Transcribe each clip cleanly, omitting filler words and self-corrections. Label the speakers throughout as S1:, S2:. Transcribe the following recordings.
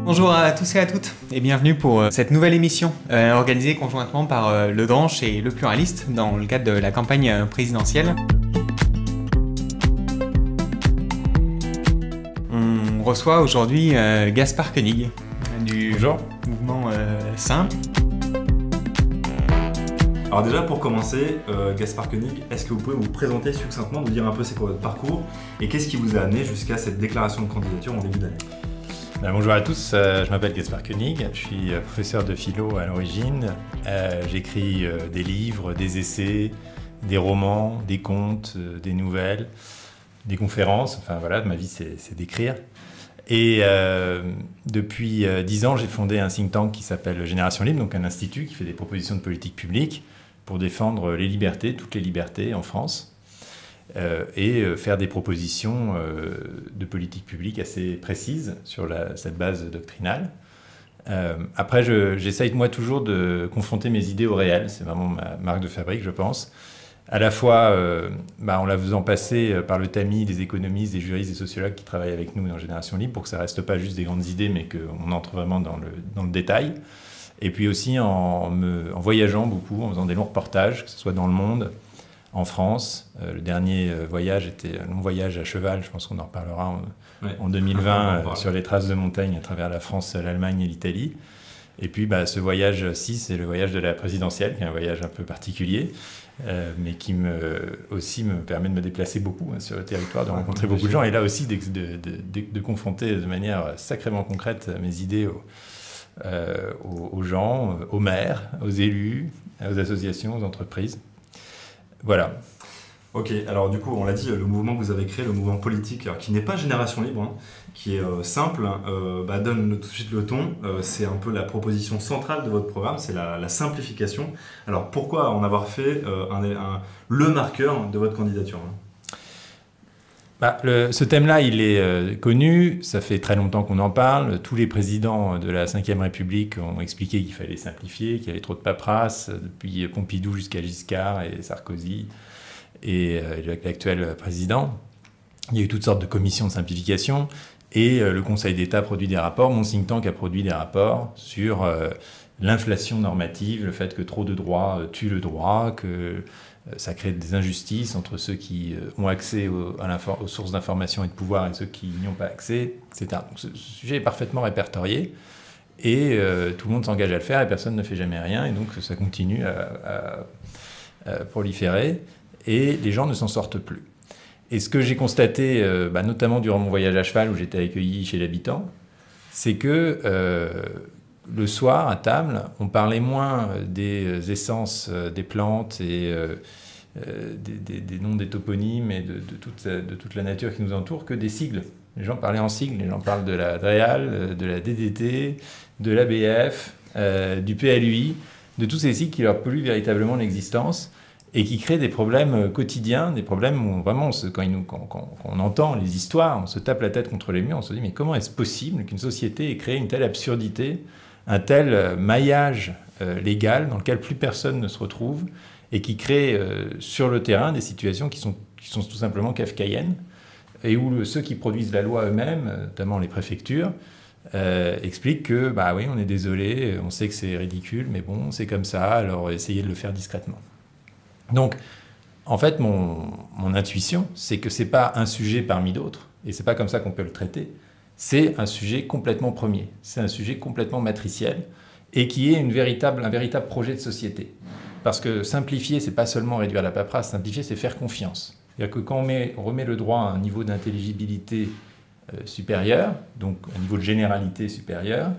S1: Bonjour à tous et à toutes et bienvenue pour cette nouvelle émission organisée conjointement par Le Dranche et Le Pluraliste dans le cadre de la campagne présidentielle. On reçoit aujourd'hui Gaspard Koenig du
S2: Bonjour.
S1: mouvement Simple.
S2: Alors déjà pour commencer, Gaspard Koenig, est-ce que vous pouvez vous présenter succinctement, nous dire un peu c'est quoi votre parcours et qu'est-ce qui vous a amené jusqu'à cette déclaration de candidature en début d'année?
S3: Bonjour à tous, je m'appelle Gaspard Koenig, je suis professeur de philo à l'origine. J'écris des livres, des essais, des romans, des contes, des nouvelles, des conférences. Enfin voilà, ma vie c'est d'écrire. Et depuis 10 ans, j'ai fondé un think tank qui s'appelle Génération Libre, donc un institut qui fait des propositions de politique publique pour défendre les libertés, toutes les libertés en France. Et faire des propositions de politique publique assez précises sur cette base doctrinale. Après, j'essaye moi toujours de confronter mes idées au réel, c'est vraiment ma marque de fabrique, je pense. À la fois en la faisant passer par le tamis des économistes, des juristes, des sociologues qui travaillent avec nous dans Génération Libre pour que ça ne reste pas juste des grandes idées, mais qu'on entre vraiment dans le détail. Et puis aussi en voyageant beaucoup, en faisant des longs reportages, que ce soit dans le monde, en France. Le dernier voyage était un long voyage à cheval, je pense qu'on en reparlera en 2020, sur les traces de montagne à travers la France, l'Allemagne et l'Italie. Et puis ce voyage-ci, c'est le voyage de la présidentielle, qui est un voyage un peu particulier, mais qui aussi me permet de me déplacer beaucoup sur le territoire, de rencontrer beaucoup de gens, et là aussi de confronter de manière sacrément concrète mes idées aux gens, aux maires, aux élus, aux associations, aux entreprises. Voilà.
S2: Ok, alors du coup, on l'a dit, le mouvement que vous avez créé, le mouvement politique, alors, qui n'est pas Génération Libre, qui est simple, donne tout de suite le ton. C'est un peu la proposition centrale de votre programme, c'est la simplification. Alors pourquoi en avoir fait le marqueur de votre candidature?
S3: Ce thème-là, il est connu, ça fait très longtemps qu'on en parle. Tous les présidents de la Ve République ont expliqué qu'il fallait simplifier, qu'il y avait trop de paperasse, depuis Pompidou jusqu'à Giscard et Sarkozy et l'actuel président. Il y a eu toutes sortes de commissions de simplification et le Conseil d'État a produit des rapports. Mon think tank a produit des rapports sur l'inflation normative, le fait que trop de droits tue le droit, que ça crée des injustices entre ceux qui ont accès aux sources d'information et de pouvoir et ceux qui n'y ont pas accès, etc. Donc ce sujet est parfaitement répertorié et tout le monde s'engage à le faire et personne ne fait jamais rien et donc ça continue à proliférer et les gens ne s'en sortent plus. Et ce que j'ai constaté, notamment durant mon voyage à cheval où j'étais accueilli chez l'habitant, c'est que le soir, à table, on parlait moins des essences des plantes et des noms des toponymes et de toute la nature qui nous entoure que des sigles. Les gens parlaient en sigles, les gens parlent de la DREAL, de la DDT, de l'ABF, du PLUI, de tous ces sigles qui leur polluent véritablement l'existence et qui créent des problèmes quotidiens, des problèmes où vraiment, quand on entend les histoires, on se tape la tête contre les murs, on se dit mais comment est-ce possible qu'une société ait créé une telle absurdité, un tel maillage légal dans lequel plus personne ne se retrouve et qui crée sur le terrain des situations qui sont tout simplement kafkaïennes et où ceux qui produisent la loi eux-mêmes, notamment les préfectures, expliquent que oui, on est désolé, on sait que c'est ridicule, mais bon, c'est comme ça, alors essayez de le faire discrètement. Donc, en fait, mon intuition, c'est que c'est pas un sujet parmi d'autres, et c'est pas comme ça qu'on peut le traiter. C'est un sujet complètement premier, c'est un sujet complètement matriciel et qui est un véritable projet de société. Parce que simplifier, c'est pas seulement réduire la paperasse, simplifier, c'est faire confiance. C'est-à-dire que quand on remet le droit à un niveau d'intelligibilité supérieur, donc un niveau de généralité supérieur,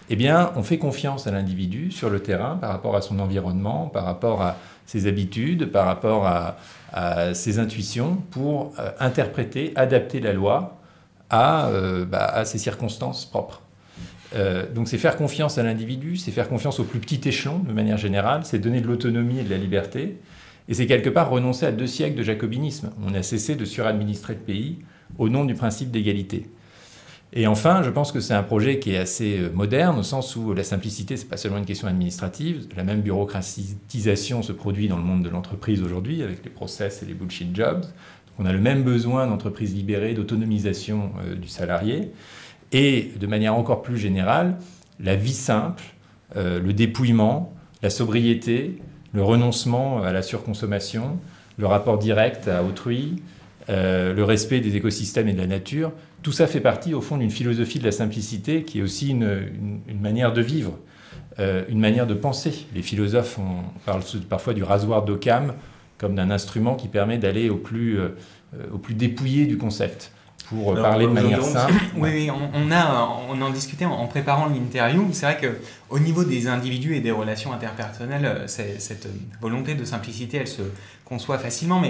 S3: eh bien, on fait confiance à l'individu sur le terrain par rapport à son environnement, par rapport à ses habitudes, par rapport à ses intuitions pour interpréter, adapter la loi à ses circonstances propres. Donc c'est faire confiance à l'individu, c'est faire confiance au plus petit échelon de manière générale, c'est donner de l'autonomie et de la liberté, et c'est quelque part renoncer à 2 siècles de jacobinisme. On a cessé de suradministrer le pays au nom du principe d'égalité. Et enfin, je pense que c'est un projet qui est assez moderne, au sens où la simplicité, c'est pas seulement une question administrative. La même bureaucratisation se produit dans le monde de l'entreprise aujourd'hui, avec les process et les bullshit jobs. Donc on a le même besoin d'entreprises libérées, d'autonomisation du salarié. Et de manière encore plus générale, la vie simple, le dépouillement, la sobriété, le renoncement à la surconsommation, le rapport direct à autrui, le respect des écosystèmes et de la nature, tout ça fait partie au fond d'une philosophie de la simplicité qui est aussi une manière de vivre, une manière de penser. Les philosophes parlent parfois du rasoir d'Occam comme d'un instrument qui permet d'aller au plus dépouillé du concept. Pour parler de manière simple.
S1: Oui, on en discutait en préparant l'interview. C'est vrai qu'au niveau des individus et des relations interpersonnelles, cette volonté de simplicité, elle se conçoit facilement,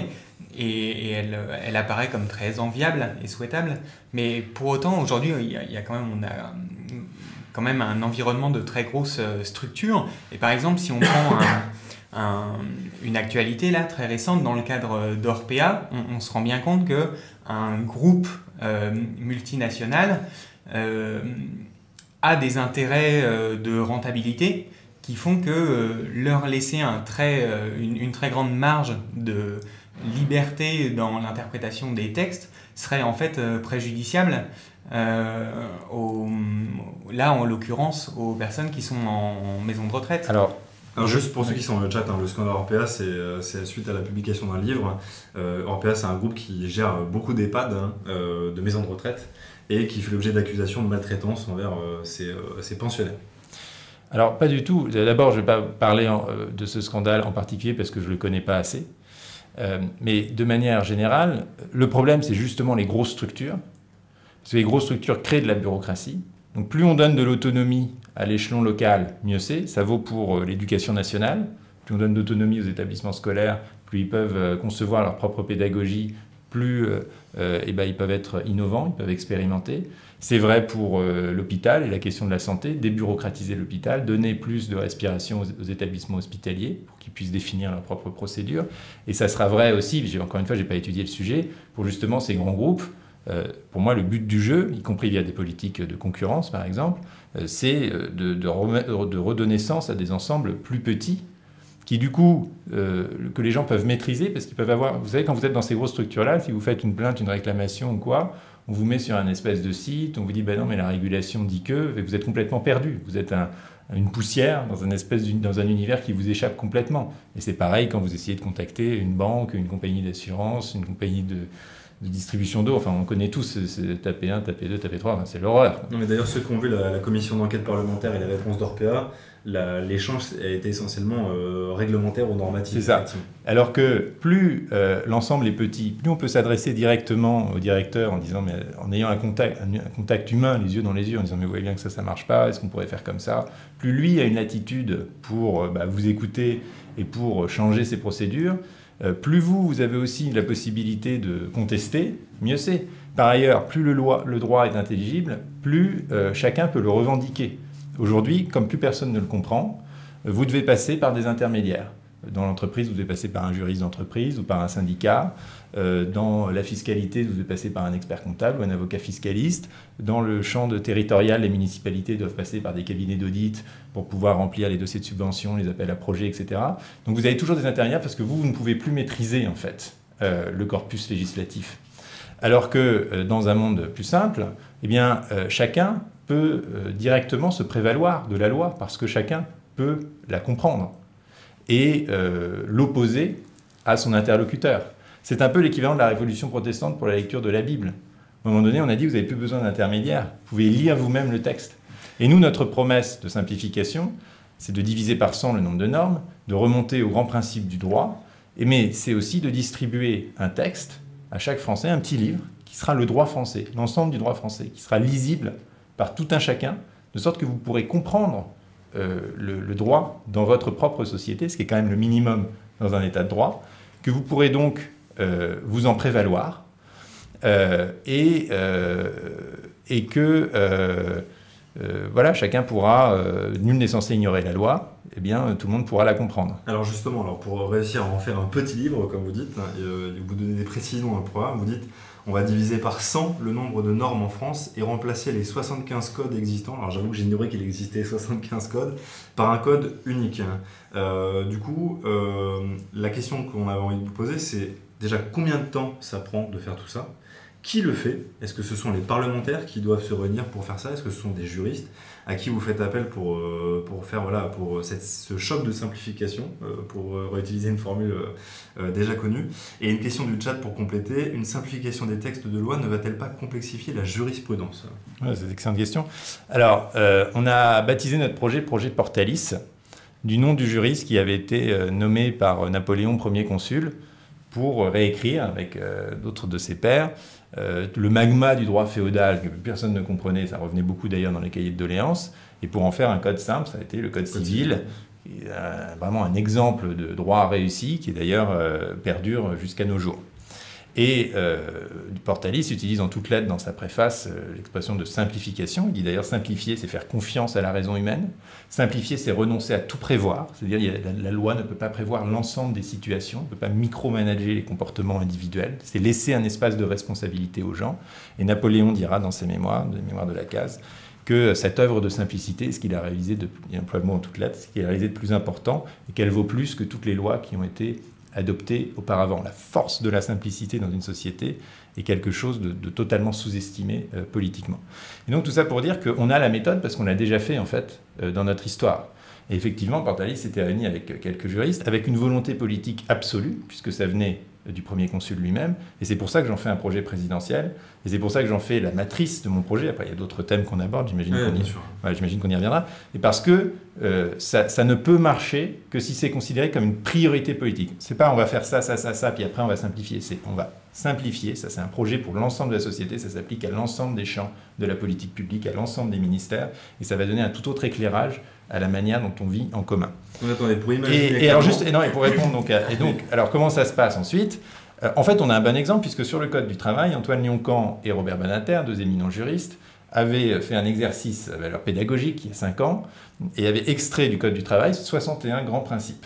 S1: et elle apparaît comme très enviable et souhaitable. Mais pour autant, aujourd'hui, on a quand même un environnement de très grosses structures. Et par exemple, si on prend une actualité là, très récente dans le cadre d'Orpea, on se rend bien compte qu'un groupe multinational a des intérêts de rentabilité qui font que leur laisser une très grande marge de liberté dans l'interprétation des textes serait en fait préjudiciable là en l'occurrence aux personnes qui sont en maison de retraite.
S2: Alors juste pour ceux qui sont dans le chat, le scandale Orpea, c'est suite à la publication d'un livre. Orpea, c'est un groupe qui gère beaucoup d'EHPAD, de maisons de retraite, et qui fait l'objet d'accusations de maltraitance envers ses pensionnaires.
S3: Alors pas du tout. D'abord, je ne vais pas parler de ce scandale en particulier parce que je ne le connais pas assez. Mais de manière générale, le problème, c'est justement les grosses structures. Parce que les grosses structures créent de la bureaucratie. Donc plus on donne de l'autonomie à l'échelon local, mieux c'est. Ça vaut pour l'éducation nationale. Plus on donne d'autonomie aux établissements scolaires, plus ils peuvent concevoir leur propre pédagogie, plus ils peuvent être innovants, ils peuvent expérimenter. C'est vrai pour l'hôpital et la question de la santé, débureaucratiser l'hôpital, donner plus de respiration aux établissements hospitaliers pour qu'ils puissent définir leurs propres procédures. Et ça sera vrai aussi, encore une fois, je n'ai pas étudié le sujet, pour justement ces grands groupes. Pour moi, le but du jeu, y compris via des politiques de concurrence, par exemple, c'est de redonner sens à des ensembles plus petits qui, du coup, que les gens peuvent maîtriser parce qu'ils peuvent avoir... Vous savez, quand vous êtes dans ces grosses structures-là, si vous faites une plainte, une réclamation ou quoi, on vous met sur un espèce de site, on vous dit « ben non, mais la régulation dit que... » et vous êtes complètement perdu. Vous êtes une poussière dans un univers qui vous échappe complètement. Et c'est pareil quand vous essayez de contacter une banque, une compagnie d'assurance, une compagnie de distribution d'eau, enfin on connaît tous, c'est taper 1, taper 2, taper 3, enfin, c'est l'horreur.
S2: Non, mais d'ailleurs, ceux qui ont vu la commission d'enquête parlementaire et les réponses d'Orpea, l'échange a été essentiellement réglementaire ou normatif.
S3: C'est ça. Alors que plus l'ensemble est petit, plus on peut s'adresser directement au directeur en disant, mais en ayant un contact humain, les yeux dans les yeux, en disant mais vous voyez bien que ça marche pas, est-ce qu'on pourrait faire comme ça? Plus lui a une latitude pour vous écouter et pour changer ses procédures. Plus vous avez aussi la possibilité de contester, mieux c'est. Par ailleurs, plus le droit est intelligible, plus chacun peut le revendiquer. Aujourd'hui, comme plus personne ne le comprend, vous devez passer par des intermédiaires. Dans l'entreprise, vous devez passer par un juriste d'entreprise ou par un syndicat. Dans la fiscalité, vous devez passer par un expert comptable ou un avocat fiscaliste. Dans le champ territorial, les municipalités doivent passer par des cabinets d'audit pour pouvoir remplir les dossiers de subvention, les appels à projets, etc. Donc vous avez toujours des intermédiaires parce que vous ne pouvez plus maîtriser en fait le corpus législatif. Alors que dans un monde plus simple, eh bien, chacun peut directement se prévaloir de la loi parce que chacun peut la comprendre et l'opposer à son interlocuteur. C'est un peu l'équivalent de la Révolution protestante pour la lecture de la Bible. À un moment donné, on a dit que vous n'avez plus besoin d'intermédiaire. Vous pouvez lire vous-même le texte. Et nous, notre promesse de simplification, c'est de diviser par 100 le nombre de normes, de remonter aux grands principes du droit, mais c'est aussi de distribuer un texte à chaque Français, un petit livre, qui sera le droit français, l'ensemble du droit français, qui sera lisible par tout un chacun, de sorte que vous pourrez comprendre le droit dans votre propre société, ce qui est quand même le minimum dans un état de droit, que vous pourrez donc vous en prévaloir et que voilà, chacun pourra, nul n'est censé ignorer la loi, eh bien tout le monde pourra la comprendre.
S2: Alors justement, pour réussir à en faire un petit livre, comme vous dites, et vous donnez des précisions dans le programme, vous dites on va diviser par 100 le nombre de normes en France et remplacer les 75 codes existants, alors j'avoue que j'ignorais qu'il existait 75 codes, par un code unique. Du coup, la question qu'on avait envie de vous poser, c'est déjà combien de temps ça prend de faire tout ça ? Qui le fait? Est-ce que ce sont les parlementaires qui doivent se réunir pour faire ça? Est-ce que ce sont des juristes? À qui vous faites appel pour faire ce choc de simplification, pour réutiliser une formule déjà connue? Et une question du chat pour compléter, une simplification des textes de loi ne va-t-elle pas complexifier la jurisprudence?
S3: Ouais, c'est une excellente question. Alors, on a baptisé notre projet Portalis, du nom du juriste qui avait été nommé par Napoléon, premier consul, pour réécrire avec d'autres de ses pairs le magma du droit féodal que personne ne comprenait, ça revenait beaucoup d'ailleurs dans les cahiers de doléances, et pour en faire un code simple, ça a été le code civil, qui est vraiment un exemple de droit réussi, qui d'ailleurs perdure jusqu'à nos jours. Et Portalis utilise en toutes lettres dans sa préface l'expression de simplification. Il dit d'ailleurs simplifier, c'est faire confiance à la raison humaine. Simplifier, c'est renoncer à tout prévoir. C'est-à-dire la loi ne peut pas prévoir l'ensemble des situations, ne peut pas micromanager les comportements individuels. C'est laisser un espace de responsabilité aux gens. Et Napoléon dira dans ses mémoires, les mémoires de la case, que cette œuvre de simplicité, ce qu'il a réalisé, il emploie le mot en toutes lettres, ce qu'il a réalisé de plus important, et qu'elle vaut plus que toutes les lois qui ont été adopté auparavant. La force de la simplicité dans une société est quelque chose de totalement sous-estimé politiquement. Et donc tout ça pour dire qu'on a la méthode parce qu'on l'a déjà fait en fait dans notre histoire. Et effectivement, Portalis s'était réuni avec quelques juristes, avec une volonté politique absolue, puisque ça venait du premier consul lui-même, et c'est pour ça que j'en fais un projet présidentiel, et c'est pour ça que j'en fais la matrice de mon projet. Après, il y a d'autres thèmes qu'on aborde, j'imagine qu'on y reviendra, et parce que ça ne peut marcher que si c'est considéré comme une priorité politique. C'est pas on va faire ça, puis après on va simplifier, c'est on va simplifier, ça c'est un projet pour l'ensemble de la société, ça s'applique à l'ensemble des champs de la politique publique, à l'ensemble des ministères, et ça va donner un tout autre éclairage à la manière dont on vit en commun.
S2: Attendez, pour imaginer...
S3: Et pour répondre, alors comment ça se passe ensuite? En fait, on a un bon exemple, puisque sur le Code du travail, Antoine Lyon-Camp et Robert Badinter, deux éminents juristes, avaient fait un exercice à valeur pédagogique il y a 5 ans, et avaient extrait du Code du travail 61 grands principes.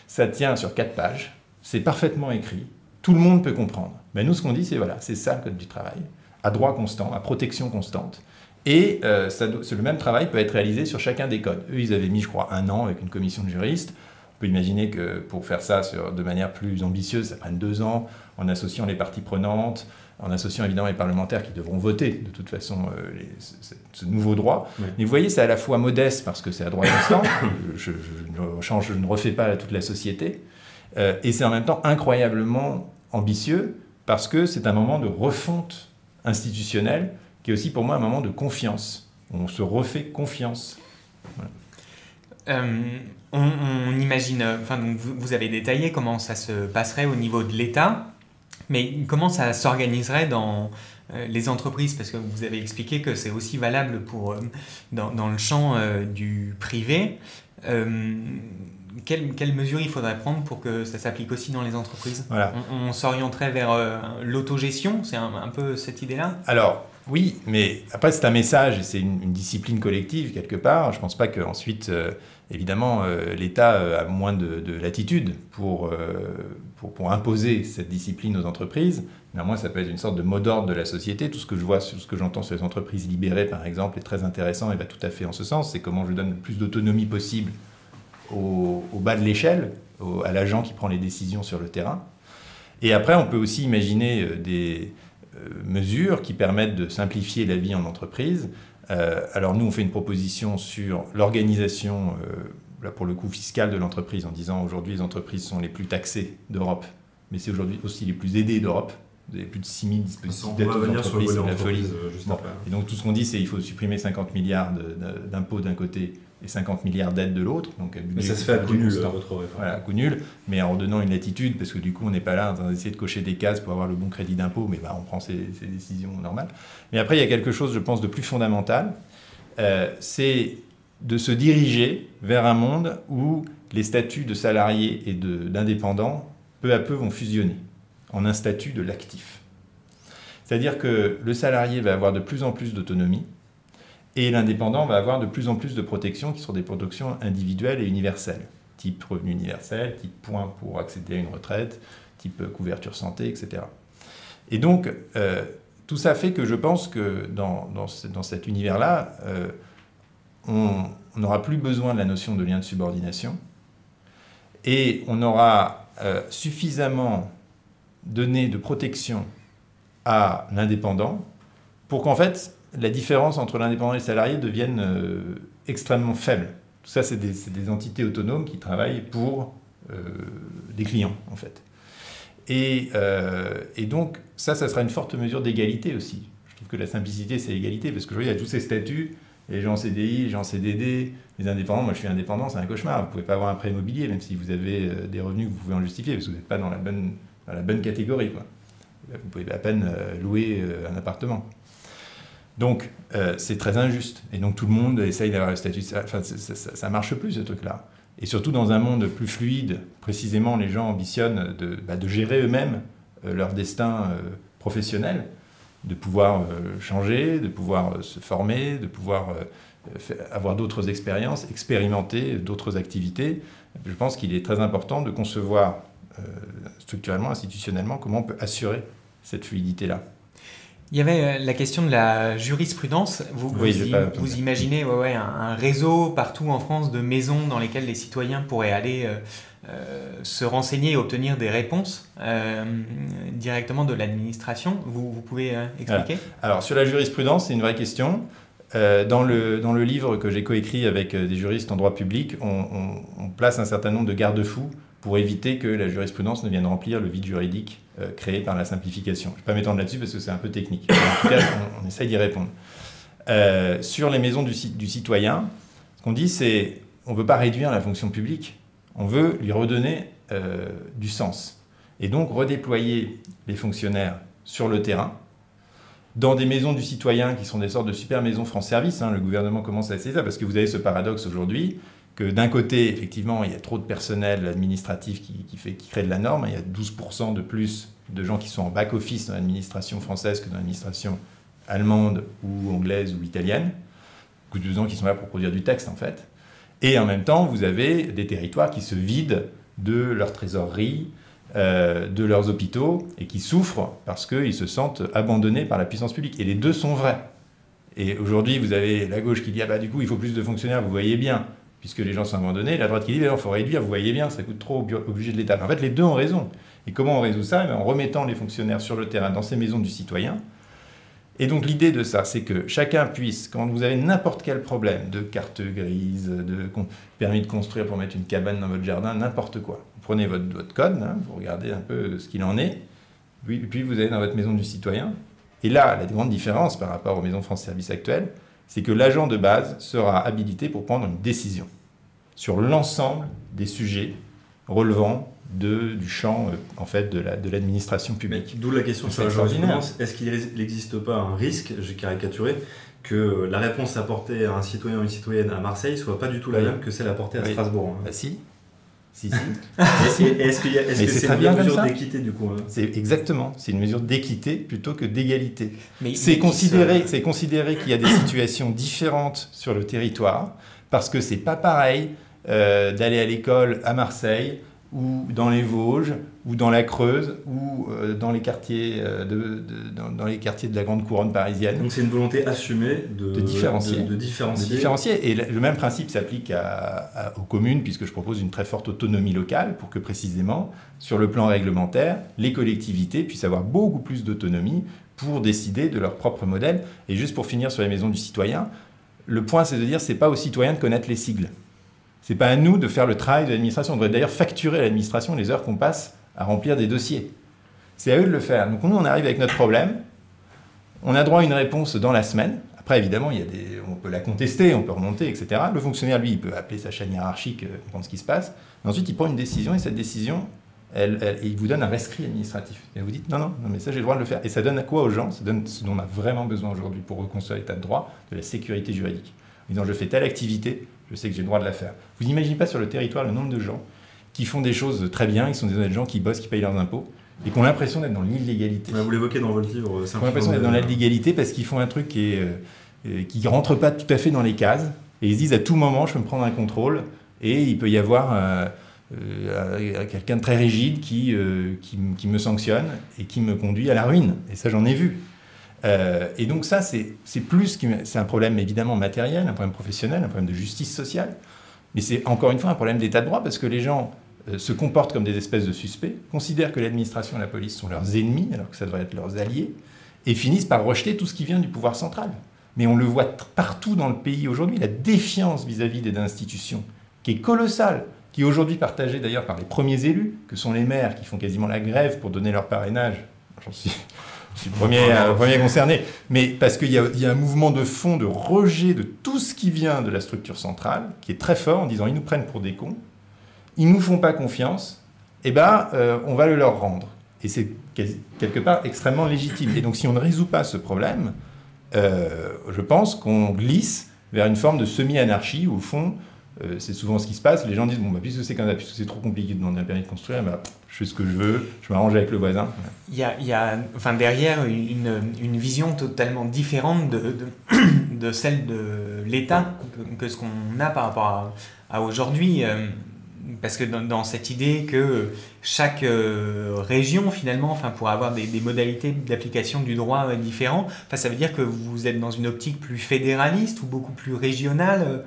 S3: Ça tient sur 4 pages, c'est parfaitement écrit, tout le monde peut comprendre. Mais nous, ce qu'on dit, c'est voilà, c'est ça le Code du travail, à droit constant, à protection constante. Et le même travail peut être réalisé sur chacun des codes. Eux, ils avaient mis, je crois, 1 an avec une commission de juristes. On peut imaginer que pour faire ça de manière plus ambitieuse, ça prenne 2 ans, en associant les parties prenantes, en associant évidemment les parlementaires qui devront voter de toute façon ce nouveau droit. Oui. Mais vous voyez, c'est à la fois modeste parce que c'est à droit constant, je ne refais pas toute la société, et c'est en même temps incroyablement ambitieux parce que c'est un moment de refonte institutionnelle qui est aussi pour moi un moment de confiance. On se refait confiance.
S1: Voilà. On imagine, donc vous avez détaillé comment ça se passerait au niveau de l'État, mais comment ça s'organiserait dans les entreprises? Parce que vous avez expliqué que c'est aussi valable dans le champ du privé. Quelles mesures il faudrait prendre pour que ça s'applique aussi dans les entreprises? Voilà. On s'orienterait vers l'autogestion, c'est un peu cette idée-là?
S3: Alors, oui, mais après c'est un message et c'est une discipline collective quelque part. Je ne pense pas qu'ensuite, évidemment, l'État a moins de latitude pour imposer cette discipline aux entreprises. Néanmoins, ça peut être une sorte de mot d'ordre de la société. Tout ce que je vois, tout ce que j'entends sur les entreprises libérées, par exemple, est très intéressant et va tout à fait en ce sens. C'est comment je donne le plus d'autonomie possible au bas de l'échelle, à l'agent qui prend les décisions sur le terrain. Et après, on peut aussi imaginer des mesures qui permettent de simplifier la vie en entreprise. Alors nous, on fait une proposition sur l'organisation, là pour le coup fiscale de l'entreprise, en disant aujourd'hui les entreprises sont les plus taxées d'Europe, mais c'est aujourd'hui aussi les plus aidées d'Europe. Vous avez plus de 6000 dispositifs d'aide aux entreprises, c'est la folie. Et donc tout ce qu'on dit, c'est qu'il faut supprimer 50 milliards d'impôts d'un côté et 50 milliards d'aides de l'autre. Donc,
S2: mais ça se fait à coup nul, votre réforme.
S3: Voilà, à coup nul, mais en redonnant une latitude, parce que du coup, on n'est pas là en train d'essayer de cocher des cases pour avoir le bon crédit d'impôt, mais on prend ces décisions normales. Mais après, il y a quelque chose, je pense, de plus fondamental, c'est de se diriger vers un monde où les statuts de salariés et d'indépendants, peu à peu, vont fusionner en un statut de l'actif. C'est-à-dire que le salarié va avoir de plus en plus d'autonomie, et l'indépendant va avoir de plus en plus de protections qui sont des protections individuelles et universelles, type revenu universel, type points pour accéder à une retraite, type couverture santé, etc. Et donc, tout ça fait que je pense que dans cet univers-là, on n'aura plus besoin de la notion de lien de subordination, et on aura suffisamment donné de protection à l'indépendant pour qu'en fait, la différence entre l'indépendant et le salarié devienne extrêmement faible. Tout ça, c'est des entités autonomes qui travaillent pour des clients, en fait. Et donc, ça sera une forte mesure d'égalité aussi. Je trouve que la simplicité, c'est l'égalité, parce qu'aujourd'hui, il y a tous ces statuts, les gens en CDI, les gens en CDD, les indépendants. Moi, je suis indépendant, c'est un cauchemar. Vous ne pouvez pas avoir un prêt immobilier, même si vous avez des revenus que vous pouvez en justifier, parce que vous n'êtes pas dans la bonne catégorie, quoi. Vous pouvez à peine louer un appartement. Donc, c'est très injuste. Et donc, tout le monde essaye d'avoir le statut. Enfin, ça ne marche plus, ce truc-là. Et surtout, dans un monde plus fluide, précisément, les gens ambitionnent de gérer eux-mêmes leur destin professionnel, de pouvoir changer, de pouvoir se former, de pouvoir avoir d'autres expériences, expérimenter d'autres activités. Je pense qu'il est très important de concevoir structurellement, institutionnellement, comment on peut assurer cette fluidité-là.
S1: Il y avait la question de la jurisprudence. Vous imaginez un réseau partout en France de maisons dans lesquelles les citoyens pourraient aller se renseigner et obtenir des réponses directement de l'administration. Vous pouvez expliquer ?
S3: Alors, sur la jurisprudence, c'est une vraie question. Dans le livre que j'ai coécrit avec des juristes en droit public, on place un certain nombre de garde-fous pour éviter que la jurisprudence ne vienne remplir le vide juridique créé par la simplification. Je ne vais pas m'étendre là-dessus parce que c'est un peu technique. Mais en tout cas, on essaye d'y répondre. Sur les maisons du citoyen, ce qu'on dit, c'est on ne veut pas réduire la fonction publique, on veut lui redonner du sens. Et donc redéployer les fonctionnaires sur le terrain, dans des maisons du citoyen qui sont des sortes de super maisons France Service. Le gouvernement commence à essayer ça, parce que vous avez ce paradoxe aujourd'hui, que d'un côté, effectivement, il y a trop de personnel administratif qui crée de la norme. Il y a 12% de plus de gens qui sont en back-office dans l'administration française que dans l'administration allemande ou anglaise ou italienne. Beaucoup de gens qui sont là pour produire du texte, en fait. Et en même temps, vous avez des territoires qui se vident de leur trésorerie, de leurs hôpitaux, et qui souffrent parce qu'ils se sentent abandonnés par la puissance publique. Et les deux sont vrais. Et aujourd'hui, vous avez la gauche qui dit « Ah bah du coup, il faut plus de fonctionnaires, vous voyez bien ». Puisque les gens sont abandonnés, la droite qui dit il faut réduire, vous voyez bien, ça coûte trop au budget de l'État. En fait, les deux ont raison. Et comment on résout ça ? En remettant les fonctionnaires sur le terrain, dans ces maisons du citoyen. Et donc l'idée de ça, c'est que chacun puisse, quand vous avez n'importe quel problème, de carte grise, de permis de construire pour mettre une cabane dans votre jardin, n'importe quoi. Vous prenez votre code, vous regardez un peu ce qu'il en est, puis vous allez dans votre maison du citoyen. Et là, la grande différence par rapport aux maisons France Service actuelles, c'est que l'agent de base sera habilité pour prendre une décision sur l'ensemble des sujets relevant du champ en fait, de l'administration publique.
S2: D'où la question sur la jurisprudence. Est-ce qu'il n'existe pas un risque, j'ai caricaturé, que la réponse apportée à un citoyen ou une citoyenne à Marseille soit pas du tout la même que celle apportée à Strasbourg ?
S3: Bah si.
S2: Est-ce que c'est une mesure d'équité du coup ?
S3: C'est exactement, c'est une mesure d'équité plutôt que d'égalité. C'est considérer qu'il y a des situations différentes sur le territoire, parce que c'est pas pareil d'aller à l'école à Marseille ou dans les Vosges ou dans la Creuse ou dans les quartiers dans les quartiers de la grande couronne parisienne.
S2: Donc c'est une volonté assumée de différencier.
S3: Et le même principe s'applique aux communes, puisque je propose une très forte autonomie locale pour que précisément, sur le plan réglementaire, les collectivités puissent avoir beaucoup plus d'autonomie pour décider de leur propre modèle. Et juste pour finir sur les maisons du citoyen, le point c'est de dire que ce n'est pas aux citoyens de connaître les sigles. Ce n'est pas à nous de faire le travail de l'administration. On devrait d'ailleurs facturer à l'administration les heures qu'on passe à remplir des dossiers. C'est à eux de le faire. Donc nous, on arrive avec notre problème. On a droit à une réponse dans la semaine. Après, évidemment, on peut la contester, on peut remonter, etc. Le fonctionnaire, lui, il peut appeler sa chaîne hiérarchique, comprendre ce qui se passe. Et ensuite, il prend une décision, et cette décision, il vous donne un rescrit administratif. Et vous dites, non, mais ça, j'ai le droit de le faire. Et ça donne à quoi aux gens ? Ça donne ce dont on a vraiment besoin aujourd'hui pour reconstruire l'état de droit, de la sécurité juridique. En disant, je fais telle activité, je sais que j'ai le droit de la faire. Vous n'imaginez pas sur le territoire le nombre de gens qui font des choses très bien, qui sont des honnêtes gens qui bossent, qui payent leurs impôts, et qui ont l'impression d'être dans l'illégalité.
S2: Vous l'évoquez dans votre livre.
S3: Ils ont l'impression d'être dans l'illégalité parce qu'ils font un truc qui ne rentre pas tout à fait dans les cases, et ils se disent à tout moment, je peux me prendre un contrôle, et il peut y avoir quelqu'un de très rigide qui me sanctionne et qui me conduit à la ruine. Et ça, j'en ai vu. Et donc ça, c'est un problème évidemment matériel, un problème professionnel, un problème de justice sociale, mais c'est encore une fois un problème d'état de droit, parce que les gens se comportent comme des espèces de suspects, considèrent que l'administration et la police sont leurs ennemis, alors que ça devrait être leurs alliés, et finissent par rejeter tout ce qui vient du pouvoir central. Mais on le voit partout dans le pays aujourd'hui, la défiance vis-à-vis des institutions, qui est colossale, qui est aujourd'hui partagée d'ailleurs par les premiers élus, que sont les maires, qui font quasiment la grève pour donner leur parrainage. Je suis le premier concerné. Mais parce qu'il y a un mouvement de fond, de rejet de tout ce qui vient de la structure centrale, qui est très fort, en disant, ils nous prennent pour des cons, ils nous font pas confiance, on va le leur rendre. Et c'est quelque part extrêmement légitime. Et donc si on ne résout pas ce problème, je pense qu'on glisse vers une forme de semi-anarchie, où au fond, c'est souvent ce qui se passe. Les gens disent, puisque c'est comme ça, puisque c'est trop compliqué de demander un permis de construire, je fais ce que je veux, je m'arrange avec le voisin.
S1: Il y a derrière une vision totalement différente de celle de l'État que ce qu'on a par rapport à aujourd'hui. Parce que dans cette idée que chaque région, finalement, pourrait avoir des modalités d'application du droit différents, ça veut dire que vous êtes dans une optique plus fédéraliste ou beaucoup plus régionale.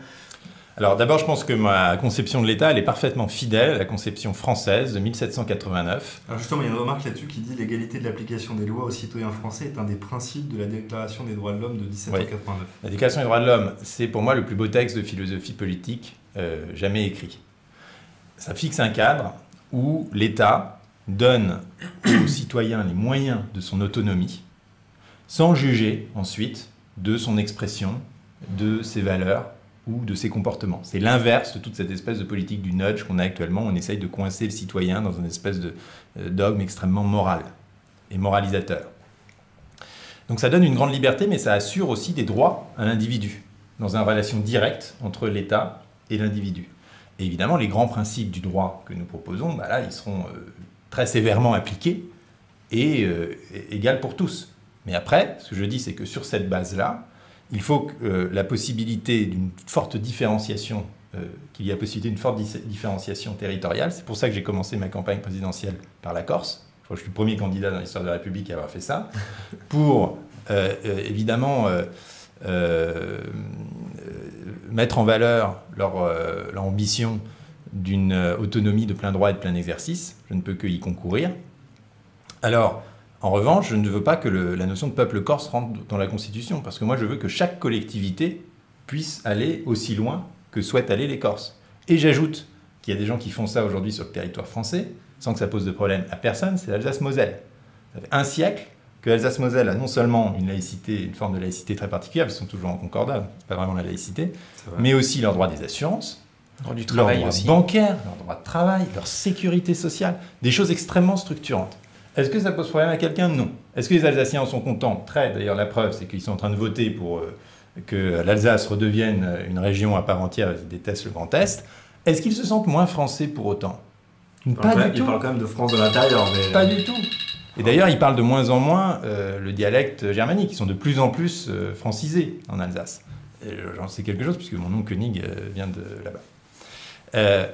S3: Alors d'abord, je pense que ma conception de l'État, elle est parfaitement fidèle à la conception française de 1789.
S2: Alors justement, il y a une remarque là-dessus qui dit « L'égalité de l'application des lois aux citoyens français est un des principes de la Déclaration des droits de l'homme de 1789 ».
S3: Oui. La Déclaration des droits de l'homme, c'est pour moi le plus beau texte de philosophie politique jamais écrit. Ça fixe un cadre où l'État donne aux citoyens les moyens de son autonomie, sans juger ensuite de son expression, de ses valeurs ou de ses comportements. C'est l'inverse de toute cette espèce de politique du nudge qu'on a actuellement. On essaye de coincer le citoyen dans une espèce de dogme extrêmement moral et moralisateur. Donc ça donne une grande liberté, mais ça assure aussi des droits à l'individu, dans une relation directe entre l'État et l'individu. Et évidemment, les grands principes du droit que nous proposons, là, ils seront très sévèrement appliqués et égales pour tous. Mais après, ce que je dis, c'est que sur cette base-là, il faut que la possibilité d'une forte différenciation, qu'il y ait la possibilité d'une forte différenciation territoriale. C'est pour ça que j'ai commencé ma campagne présidentielle par la Corse. Je crois que je suis le premier candidat dans l'histoire de la République à avoir fait ça. Pour, évidemment, mettre en valeur leur ambition d'une autonomie de plein droit et de plein exercice. Je ne peux que y concourir. Alors, en revanche, je ne veux pas que la notion de peuple corse rentre dans la Constitution, parce que moi, je veux que chaque collectivité puisse aller aussi loin que souhaitent aller les Corses. Et j'ajoute qu'il y a des gens qui font ça aujourd'hui sur le territoire français, sans que ça pose de problème à personne, c'est l'Alsace-Moselle. Ça fait un siècle que l'Alsace-Moselle a non seulement une laïcité, une forme de laïcité très particulière, ils sont toujours en concordat, c'est pas vraiment la laïcité, mais aussi leur droit des assurances,
S1: du travail
S3: leur droit
S1: aussi.
S3: bancaire, leur droit de travail, leur sécurité sociale, des choses extrêmement structurantes. Est-ce que ça pose problème à quelqu'un? Non. Est-ce que les Alsaciens en sont contents? Très. D'ailleurs, la preuve, c'est qu'ils sont en train de voter pour que l'Alsace redevienne une région à part entière. Ils détestent le Grand Est. Est-ce qu'ils se sentent moins français pour autant? Pas du tout.
S2: Ils parlent quand même de France de l'intérieur. Mais...
S3: Pas du tout. Et d'ailleurs, ils parlent de moins en moins le dialecte germanique. Ils sont de plus en plus francisés en Alsace. J'en sais quelque chose, puisque mon oncle Koenig vient de là-bas.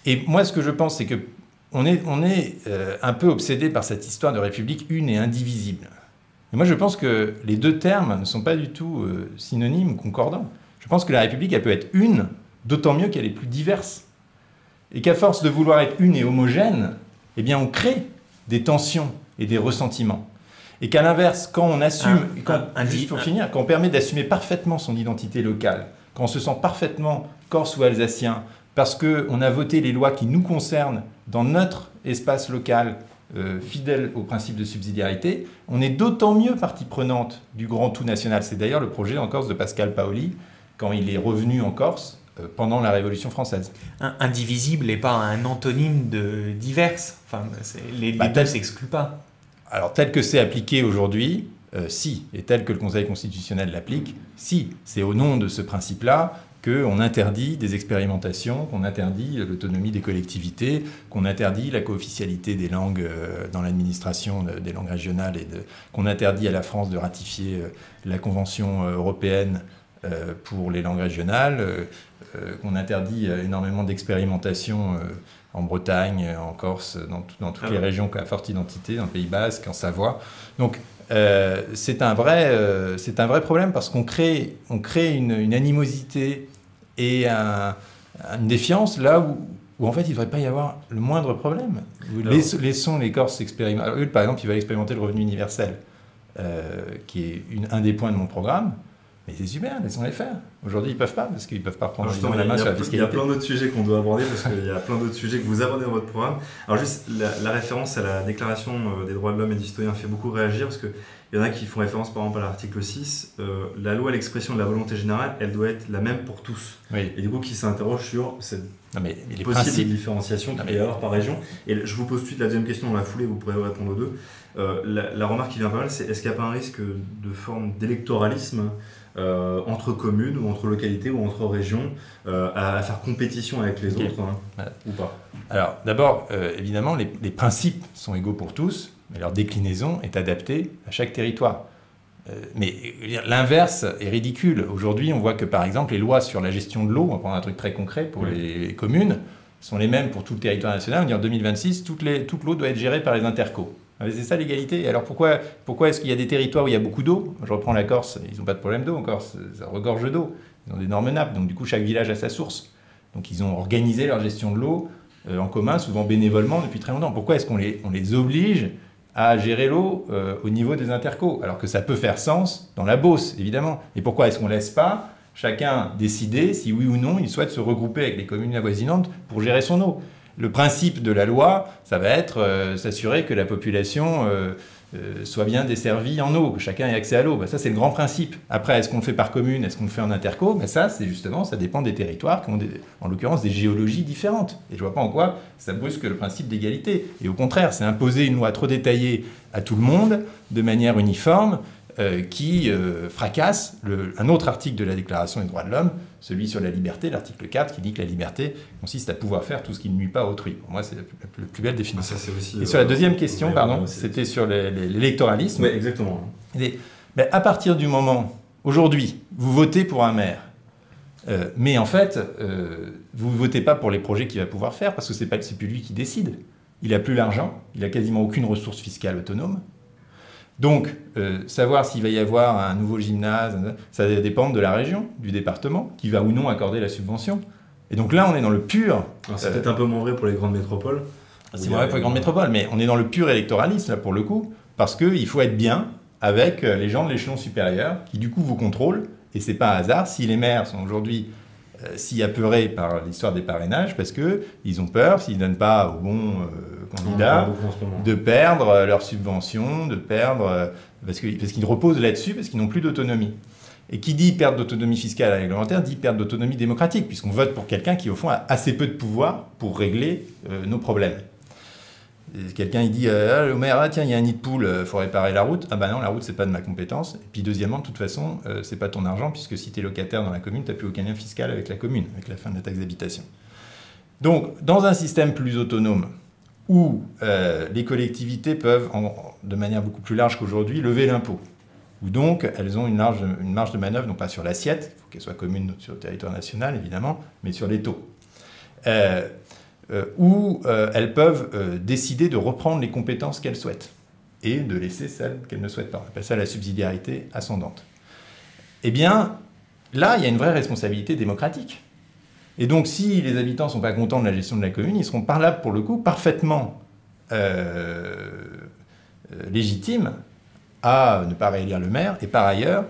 S3: Et moi, ce que je pense, c'est que on est un peu obsédé par cette histoire de République une et indivisible. Et moi, je pense que les deux termes ne sont pas du tout synonymes ou concordants. Je pense que la République, elle peut être une, d'autant mieux qu'elle est plus diverse. Et qu'à force de vouloir être une et homogène, eh bien, on crée des tensions et des ressentiments. Et qu'à l'inverse, quand on assume, juste pour finir, quand on permet d'assumer parfaitement son identité locale, quand on se sent parfaitement corse ou alsacien, parce qu'on a voté les lois qui nous concernent dans notre espace local, fidèle au principe de subsidiarité, on est d'autant mieux partie prenante du grand tout national. C'est d'ailleurs le projet en Corse de Pascal Paoli, quand il est revenu en Corse pendant la Révolution française.
S1: Indivisible n'est pas un antonyme de diverse. Les deux ne s'excluent pas.
S3: Alors, tel que c'est appliqué aujourd'hui, si, et tel que le Conseil constitutionnel l'applique, si. C'est au nom de ce principe-là qu'on interdit des expérimentations, qu'on interdit l'autonomie des collectivités, qu'on interdit la co-officialité des langues dans l'administration des langues régionales, et qu'on interdit à la France de ratifier la Convention européenne pour les langues régionales, qu'on interdit énormément d'expérimentations en Bretagne, en Corse, dans toutes les régions à forte identité, dans le Pays Basque, en Savoie. Donc, c'est un vrai problème parce qu'on crée une animosité et une défiance là où en fait il ne devrait pas y avoir le moindre problème. Laissons les Corses expérimenter. Eux, par exemple, ils veulent expérimenter le revenu universel. qui est un des points de mon programme. Mais c'est super, laissons-les faire. Aujourd'hui, ils ne peuvent pas, parce qu'ils ne peuvent pas prendre la main sur la fiscalité.
S2: Il y a plein d'autres sujets qu'on doit aborder, parce qu'il y a plein d'autres sujets que vous abordez dans votre programme. Alors juste, la référence à la Déclaration des droits de l'homme et du citoyen fait beaucoup réagir, parce qu'il y en a qui font référence par exemple à l'article 6. La loi à l'expression de la volonté générale, elle doit être la même pour tous.
S3: Oui.
S2: Et du coup, qui s'interroge sur cette
S3: les
S2: possible différenciation qu'il peut y avoir par région. Et je vous pose tout de suite la deuxième question dans la foulée, vous pourrez répondre aux deux. La remarque qui vient pas mal, c'est est-ce qu'il n'y a pas un risque de forme d'électoralisme entre communes ou entre localités ou entre régions à faire compétition avec les autres ou pas?
S3: Alors d'abord, évidemment, les principes sont égaux pour tous, mais leur déclinaison est adaptée à chaque territoire. Mais l'inverse est ridicule. Aujourd'hui, on voit que par exemple, les lois sur la gestion de l'eau, on va prendre un truc très concret pour les communes, sont les mêmes pour tout le territoire national. On dit en 2026, toute l'eau doit être gérée par les intercos. C'est ça l'égalité. Alors pourquoi est-ce qu'il y a des territoires où il y a beaucoup d'eau? Je reprends la Corse, ils n'ont pas de problème d'eau en Corse, ça regorge d'eau. Ils ont d'énormes nappes, donc du coup chaque village a sa source. Donc ils ont organisé leur gestion de l'eau en commun, souvent bénévolement depuis très longtemps. Pourquoi est-ce qu'on les oblige à gérer l'eau au niveau des intercos? Alors que ça peut faire sens dans la Beauce, évidemment. Et pourquoi est-ce qu'on ne laisse pas chacun décider si oui ou non il souhaite se regrouper avec les communes avoisinantes pour gérer son eau? Le principe de la loi, ça va être s'assurer que la population soit bien desservie en eau, que chacun ait accès à l'eau. Ça, c'est le grand principe. Après, est-ce qu'on le fait par commune, est-ce qu'on le fait en interco? Ça, c'est justement, ça dépend des territoires qui ont, en l'occurrence, des géologies différentes. Et je ne vois pas en quoi ça brusque le principe d'égalité. Et au contraire, c'est imposer une loi trop détaillée à tout le monde, de manière uniforme, qui fracasse un autre article de la Déclaration des droits de l'homme, celui sur la liberté, l'article 4, qui dit que la liberté consiste à pouvoir faire tout ce qui ne nuit pas à autrui. Pour moi, c'est la plus belle définition.
S2: Ça, aussi,
S3: et sur la deuxième question, c'était sur l'électoralisme.
S2: Oui, exactement.
S3: À partir du moment, aujourd'hui, vous votez pour un maire, mais en fait, vous ne votez pas pour les projets qu'il va pouvoir faire, parce que c'est plus lui qui décide. Il n'a plus l'argent, il n'a quasiment aucune ressource fiscale autonome. Donc, savoir s'il va y avoir un nouveau gymnase, ça va dépendre de la région, du département, qui va ou non accorder la subvention. Et donc là, on est dans le pur...
S2: C'est peut-être un peu moins vrai pour les grandes métropoles.
S3: C'est vrai pour les grandes métropoles, mais on est dans le pur électoralisme, là, pour le coup, parce qu'il faut être bien avec les gens de l'échelon supérieur, qui du coup vous contrôlent, et c'est pas un hasard si les maires sont aujourd'hui si apeurés par l'histoire des parrainages, parce qu'ils ont peur, s'ils ne donnent pas au bon candidat, de perdre leurs subventions, de perdre... parce qu'ils reposent là-dessus, parce qu'ils n'ont plus d'autonomie. Et qui dit perte d'autonomie fiscale et réglementaire, dit perte d'autonomie démocratique, puisqu'on vote pour quelqu'un qui, au fond, a assez peu de pouvoir pour régler nos problèmes. Quelqu'un, il dit le maire, tiens, il y a un nid de poule, il faut réparer la route. Ah ben non, la route, c'est pas de ma compétence. Et puis deuxièmement, de toute façon, c'est pas ton argent, puisque si tu es locataire dans la commune, tu n'as plus aucun lien fiscal avec la commune, avec la fin de la taxe d'habitation. Donc, dans un système plus autonome, où les collectivités peuvent, de manière beaucoup plus large qu'aujourd'hui, lever l'impôt, où donc elles ont une marge de manœuvre, non pas sur l'assiette, il faut qu'elle soit commune sur le territoire national, évidemment, mais sur les taux. Où elles peuvent décider de reprendre les compétences qu'elles souhaitent et de laisser celles qu'elles ne souhaitent pas. On appelle ça la subsidiarité ascendante. Eh bien, là, il y a une vraie responsabilité démocratique. Et donc, si les habitants ne sont pas contents de la gestion de la commune, ils seront par là, pour le coup, parfaitement légitimes à ne pas réélire le maire. Et par ailleurs,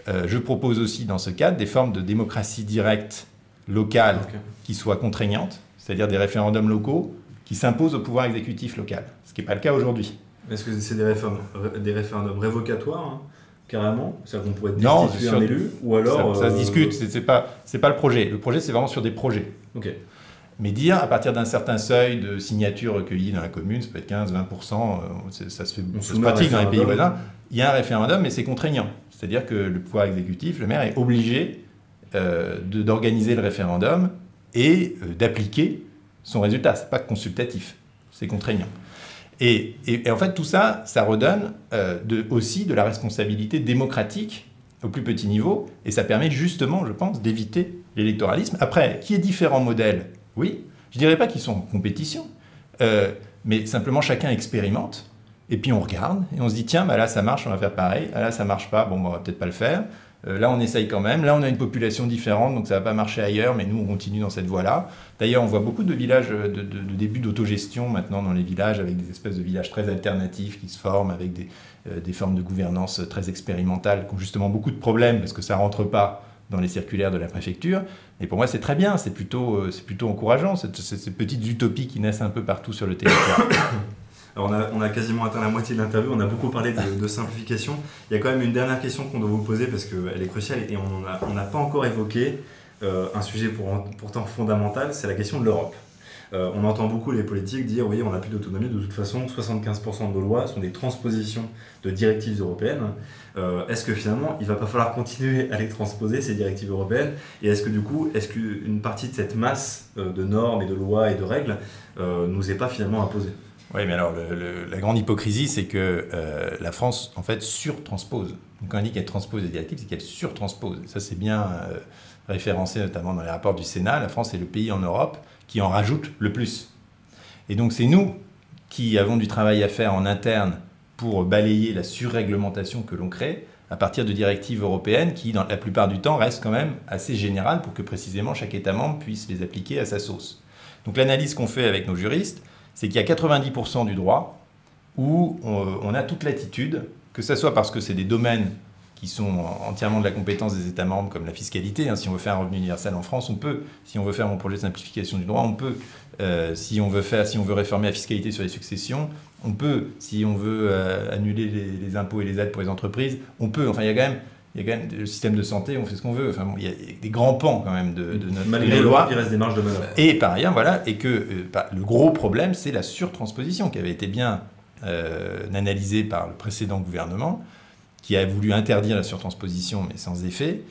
S3: je propose aussi, dans ce cadre, des formes de démocratie directe locale qui soient contraignantes, c'est-à-dire des référendums locaux qui s'imposent au pouvoir exécutif local, ce qui n'est pas le cas aujourd'hui.
S2: Est-ce que c'est des référendums révocatoires, carrément? C'est-à-dire qu'on pourrait destituer un élu, ou alors...
S3: Ça se discute, c'est pas le projet. Le projet, c'est vraiment sur des projets.
S2: Ok.
S3: Mais dire, à partir d'un certain seuil de signatures recueillies dans la commune, ça peut être 15-20%, ça se pratique dans les pays voisins, il y a un référendum, mais c'est contraignant. C'est-à-dire que le pouvoir exécutif, le maire, est obligé d'organiser le référendum et d'appliquer son résultat. Ce n'est pas consultatif, c'est contraignant. Et en fait, tout ça, ça redonne aussi de la responsabilité démocratique au plus petit niveau, et ça permet justement, je pense, d'éviter l'électoralisme. Après, qu'il y ait différents modèles, oui, je ne dirais pas qu'ils sont en compétition, mais simplement chacun expérimente, et puis on regarde, et on se dit, tiens, bah là ça marche, on va faire pareil, là ça ne marche pas, bon, on va peut-être pas le faire. Là, on essaye quand même. Là, on a une population différente, donc ça ne va pas marcher ailleurs, mais nous, on continue dans cette voie-là. D'ailleurs, on voit beaucoup de villages de début d'autogestion maintenant dans les villages, avec des espèces de villages très alternatifs qui se forment, avec des formes de gouvernance très expérimentales, qui ont justement beaucoup de problèmes, parce que ça ne rentre pas dans les circulaires de la préfecture. Et pour moi, c'est très bien, c'est plutôt encourageant, ces petites utopies qui naissent un peu partout sur le territoire.
S2: Alors on a quasiment atteint la moitié de l'interview, on a beaucoup parlé de simplification. Il y a quand même une dernière question qu'on doit vous poser parce qu'elle est cruciale et on n'a pas encore évoqué un sujet pourtant fondamental, c'est la question de l'Europe. On entend beaucoup les politiques dire oui, on n'a plus d'autonomie, de toute façon 75% de nos lois sont des transpositions de directives européennes. Est-ce que finalement il ne va pas falloir continuer à les transposer, ces directives européennes, et est-ce qu'une partie de cette masse de normes et de lois et de règles nous est pas finalement imposée ?
S3: Oui, mais alors la grande hypocrisie, c'est que la France, en fait, surtranspose. Donc quand on dit qu'elle transpose les directives, c'est qu'elle surtranspose. Ça, c'est bien référencé notamment dans les rapports du Sénat. La France est le pays en Europe qui en rajoute le plus. Et donc c'est nous qui avons du travail à faire en interne pour balayer la surréglementation que l'on crée à partir de directives européennes qui, dans la plupart du temps, restent quand même assez générales pour que précisément chaque État membre puisse les appliquer à sa sauce. Donc l'analyse qu'on fait avec nos juristes, c'est qu'il y a 90% du droit où on a toute latitude, que ce soit parce que c'est des domaines qui sont entièrement de la compétence des États membres, comme la fiscalité. Si on veut faire un revenu universel en France, on peut. Si on veut faire mon projet de simplification du droit, on peut. Si on veut réformer la fiscalité sur les successions, on peut. Si on veut annuler les impôts et les aides pour les entreprises, on peut. Enfin, il y a quand même le système de santé, on fait ce qu'on veut. Enfin, bon, il y a des grands pans quand même de notre
S2: malgré loi, il reste des marges de manœuvre.
S3: Et par ailleurs, voilà, et que le gros problème, c'est la surtransposition qui avait été bien analysée par le précédent gouvernement, qui a voulu interdire la surtransposition, mais sans effet,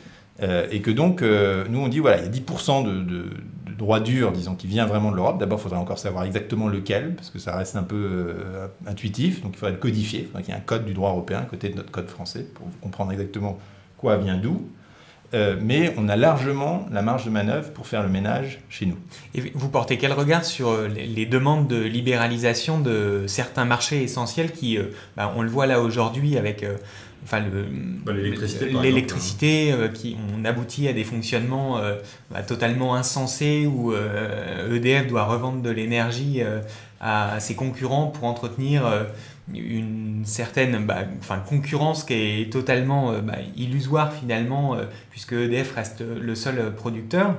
S3: et que donc, nous on dit, voilà, il y a 10% de droit dur, disons, qui vient vraiment de l'Europe. D'abord, il faudrait encore savoir exactement lequel, parce que ça reste un peu intuitif, donc il faudrait le codifier, il faudrait qu'il y ait un code du droit européen à côté de notre code français, pour comprendre exactement quoi vient d'où. Mais on a largement la marge de manœuvre pour faire le ménage chez nous.
S1: Et vous portez quel regard sur les demandes de libéralisation de certains marchés essentiels qui, on le voit là aujourd'hui avec l'électricité, qui on aboutit à des fonctionnements totalement insensés où EDF doit revendre de l'énergie à ses concurrents pour entretenir une certaine concurrence qui est totalement illusoire finalement, puisque EDF reste le seul producteur.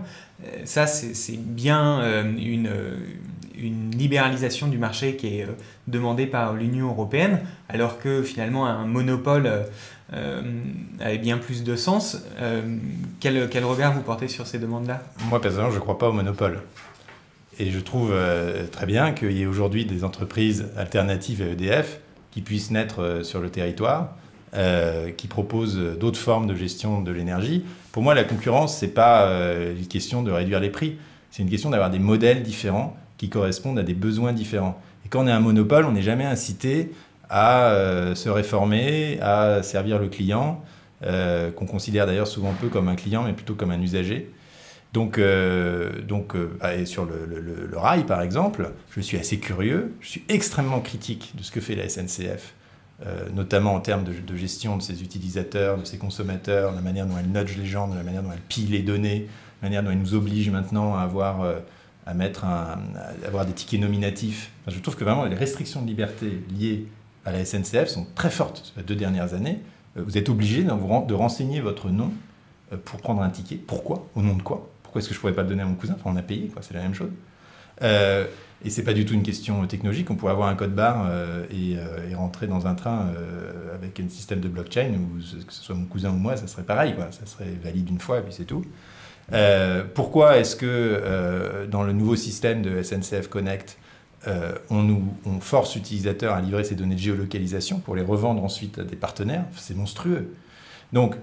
S1: Ça, c'est bien une libéralisation du marché qui est demandée par l'Union européenne, alors que finalement un monopole avait bien plus de sens. Quel regard vous portez sur ces demandes-là ?
S3: Moi, personnellement, je ne crois pas au monopole. Et je trouve très bien qu'il y ait aujourd'hui des entreprises alternatives à EDF qui puissent naître sur le territoire, qui proposent d'autres formes de gestion de l'énergie. Pour moi, la concurrence, ce n'est pas une question de réduire les prix, c'est une question d'avoir des modèles différents qui correspondent à des besoins différents. Et quand on est un monopole, on n'est jamais incité à se réformer, à servir le client, qu'on considère d'ailleurs souvent peu comme un client, mais plutôt comme un usager. Donc et sur le rail, par exemple, je suis assez curieux, je suis extrêmement critique de ce que fait la SNCF, notamment en termes de gestion de ses utilisateurs, de ses consommateurs, de la manière dont elle nudge les gens, de la manière dont elle pille les données, de la manière dont elle nous oblige maintenant à avoir des tickets nominatifs. Enfin, je trouve que vraiment les restrictions de liberté liées à la SNCF sont très fortes sur les 2 dernières années. Vous êtes obligé de renseigner votre nom pour prendre un ticket. Pourquoi ? Au nom de quoi ? Pourquoi est-ce que je ne pourrais pas le donner à mon cousin ? Enfin, on a payé, quoi, c'est la même chose. Et ce n'est pas du tout une question technologique. On pourrait avoir un code barre et rentrer dans un train avec un système de blockchain, où que ce soit mon cousin ou moi, ça serait pareil, quoi. Ça serait valide une fois et puis c'est tout. Pourquoi est-ce que dans le nouveau système de SNCF Connect, on force l'utilisateur à livrer ses données de géolocalisation pour les revendre ensuite à des partenaires ? C'est monstrueux. Donc,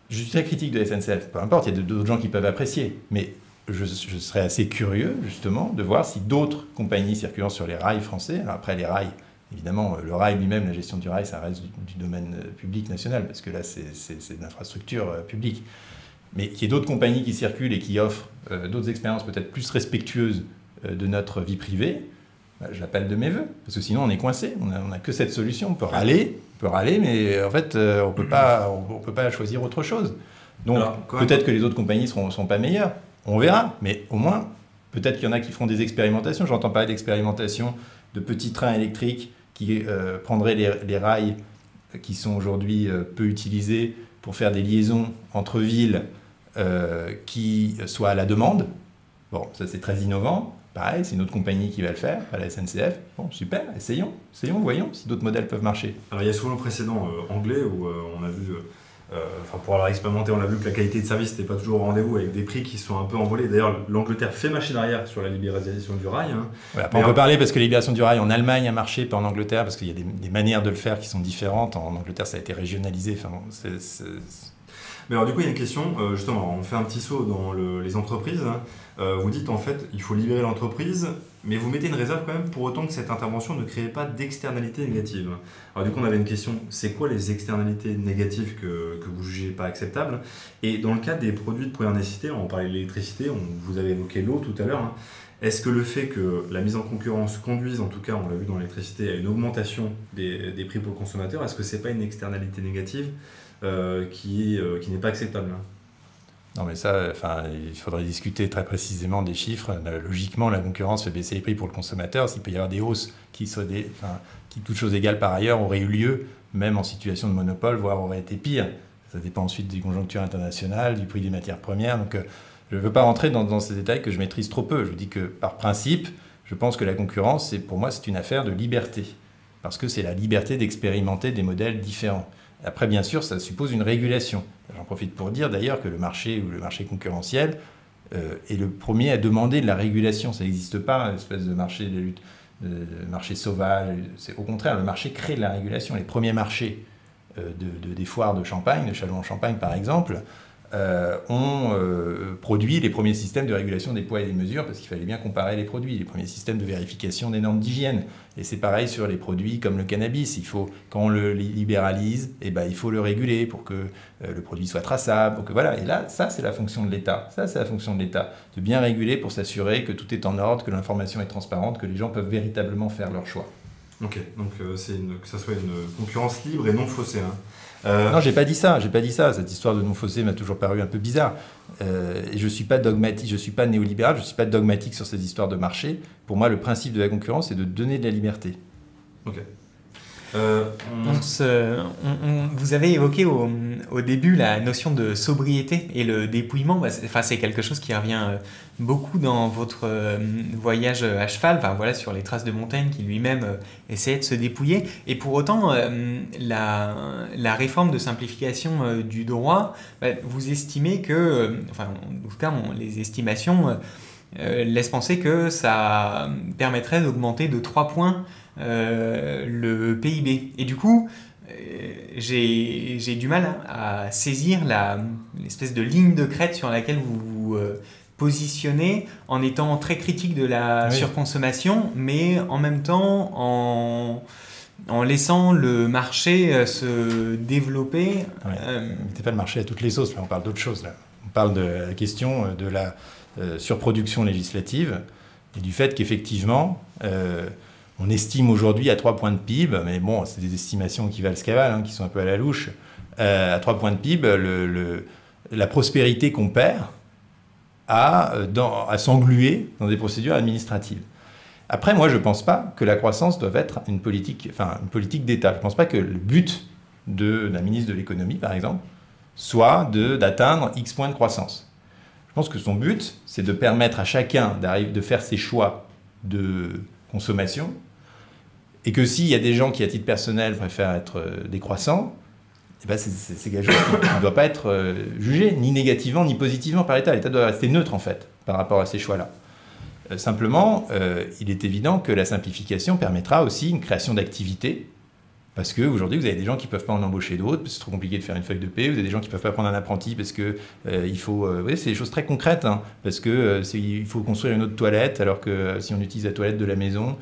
S3: je suis très critique de la SNCF, peu importe, il y a d'autres gens qui peuvent apprécier, mais je serais assez curieux, justement, de voir si d'autres compagnies circulant sur les rails français, alors après les rails, évidemment, le rail lui-même, la gestion du rail, ça reste du domaine public national, parce que là, c'est de l'infrastructure publique, mais qu'il y ait d'autres compagnies qui circulent et qui offrent d'autres expériences peut-être plus respectueuses de notre vie privée, je l'appelle de mes voeux, parce que sinon on est coincé, on n'a que cette solution, on peut râler, on peut râler, mais en fait, on peut pas choisir autre chose. Donc, peut-être que les autres compagnies sont pas meilleures. On verra. Mais au moins, peut-être qu'il y en a qui feront des expérimentations. J'entends parler d'expérimentations de petits trains électriques qui prendraient les rails qui sont aujourd'hui peu utilisés pour faire des liaisons entre villes qui soient à la demande. Bon, ça c'est très innovant. Pareil, c'est une autre compagnie qui va le faire, pas la SNCF. Bon, super, essayons, voyons si d'autres modèles peuvent marcher.
S2: Alors il y a souvent le précédent anglais où on a vu, pour avoir expérimenté, on a vu que la qualité de service n'était pas toujours au rendez-vous avec des prix qui sont un peu envolés. D'ailleurs, l'Angleterre fait machine arrière sur la libéralisation du rail. Hein.
S3: Ouais, on peut parler parce que la libération du rail en Allemagne a marché, pas en Angleterre, parce qu'il y a des manières de le faire qui sont différentes. En Angleterre, ça a été régionalisé. Enfin, bon,
S2: Mais alors du coup, il y a une question, justement, on fait un petit saut dans les entreprises. Hein. Vous dites en fait, il faut libérer l'entreprise, mais vous mettez une réserve quand même pour autant que cette intervention ne crée pas d'externalités négatives. Alors du coup, on avait une question, c'est quoi les externalités négatives que vous jugez pas acceptables? Et dans le cas des produits de première nécessité, on parlait de l'électricité, vous avez évoqué l'eau tout à l'heure, hein. Est-ce que le fait que la mise en concurrence conduise, en tout cas on l'a vu dans l'électricité, à une augmentation des prix pour le consommateur, est-ce que c'est pas une externalité négative qui n'est pas acceptable?
S3: Non, mais ça, il faudrait discuter très précisément des chiffres. Logiquement, la concurrence fait baisser les prix pour le consommateur. S'il peut y avoir des hausses qui, toutes choses égales par ailleurs, auraient eu lieu, même en situation de monopole, voire auraient été pires. Ça dépend ensuite des conjonctures internationales, du prix des matières premières. Donc, je ne veux pas rentrer dans ces détails que je maîtrise trop peu. Je vous dis que, par principe, je pense que la concurrence, pour moi, c'est une affaire de liberté. Parce que c'est la liberté d'expérimenter des modèles différents. Après, bien sûr, ça suppose une régulation. J'en profite pour dire d'ailleurs que le marché concurrentiel est le premier à demander de la régulation. Ça n'existe pas, une espèce de marché de lutte, marché sauvage. Au contraire, le marché crée de la régulation. Les premiers marchés des foires de Champagne, de Châlons-en-Champagne par exemple, ont produit les premiers systèmes de régulation des poids et des mesures parce qu'il fallait bien comparer les produits, les premiers systèmes de vérification des normes d'hygiène. Et c'est pareil sur les produits comme le cannabis. Quand on le libéralise, il faut le réguler pour que le produit soit traçable. Voilà. Et là, ça, c'est la fonction de l'État. Ça, c'est la fonction de l'État, de bien réguler pour s'assurer que tout est en ordre, que l'information est transparente, que les gens peuvent véritablement faire leur choix.
S2: Ok, donc que ça soit une concurrence libre et non faussée. Hein.
S3: Non, j'ai pas dit ça. Cette histoire de non faussée m'a toujours paru un peu bizarre. Et je suis pas dogmatique, je suis pas néolibéral, je suis pas dogmatique sur ces histoires de marché. Pour moi, le principe de la concurrence, c'est de donner de la liberté.
S2: Ok.
S1: Vous avez évoqué au début la notion de sobriété et le dépouillement. C'est quelque chose qui revient beaucoup dans votre voyage à cheval, sur les traces de Montaigne qui lui-même essayait de se dépouiller. Et pour autant, la réforme de simplification du droit, vous estimez que, en tout cas, les estimations laissent penser que ça permettrait d'augmenter de 3 points le PIB. Et du coup, j'ai du mal à saisir l'espèce de ligne de crête sur laquelle vous vous positionnez en étant très critique de la surconsommation, mais en même temps en laissant le marché se développer.
S3: Mettez pas le marché à toutes les sauces, là on parle d'autre chose. Là. On parle de la question de la surproduction législative et du fait qu'effectivement on estime aujourd'hui à 3 points de PIB, mais bon, c'est des estimations qui valent ce qu'elles valent, qui sont un peu à la louche. À 3 points de PIB, la prospérité qu'on perd à s'engluer dans des procédures administratives. Après, moi, je ne pense pas que la croissance doive être une politique d'État. Je ne pense pas que le but d'un ministre de l'économie, par exemple, soit d'atteindre X points de croissance. Je pense que son but, c'est de permettre à chacun de faire ses choix de consommation, et que s'il y a des gens qui, à titre personnel, préfèrent être décroissants, c'est quelque chose qui ne doit pas être jugé, ni négativement, ni positivement par l'État. L'État doit rester neutre, en fait, par rapport à ces choix-là. Simplement, il est évident que la simplification permettra aussi une création d'activités, parce qu'aujourd'hui, vous avez des gens qui ne peuvent pas en embaucher d'autres, parce que c'est trop compliqué de faire une feuille de paie, vous avez des gens qui ne peuvent pas prendre un apprenti, parce que il faut... c'est des choses très concrètes, hein, parce que il faut construire une autre toilette, alors que si on utilise la toilette de la maison,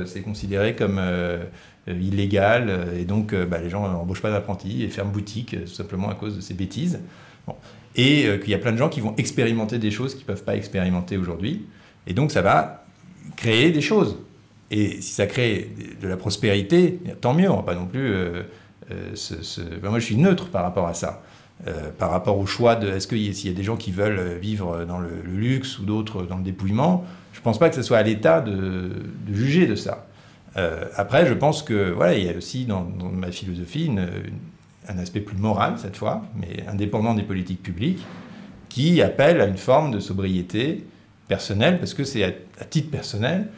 S3: c'est considéré comme illégal, et donc les gens n'embauchent pas d'apprenti et ferment boutique, tout simplement à cause de ces bêtises. Bon. Et qu'il y a plein de gens qui vont expérimenter des choses qu'ils ne peuvent pas expérimenter aujourd'hui, et donc ça va créer des choses. Et si ça crée de la prospérité, tant mieux, on va pas non plus... moi, je suis neutre par rapport à ça. Par rapport au choix de... Est-ce qu'il y a des gens qui veulent vivre dans le luxe ou d'autres dans le dépouillement? Je ne pense pas que ce soit à l'État de juger de ça. Après, je pense que voilà, il y a aussi dans ma philosophie un aspect plus moral cette fois, mais indépendant des politiques publiques, qui appelle à une forme de sobriété personnelle, parce que c'est à titre personnel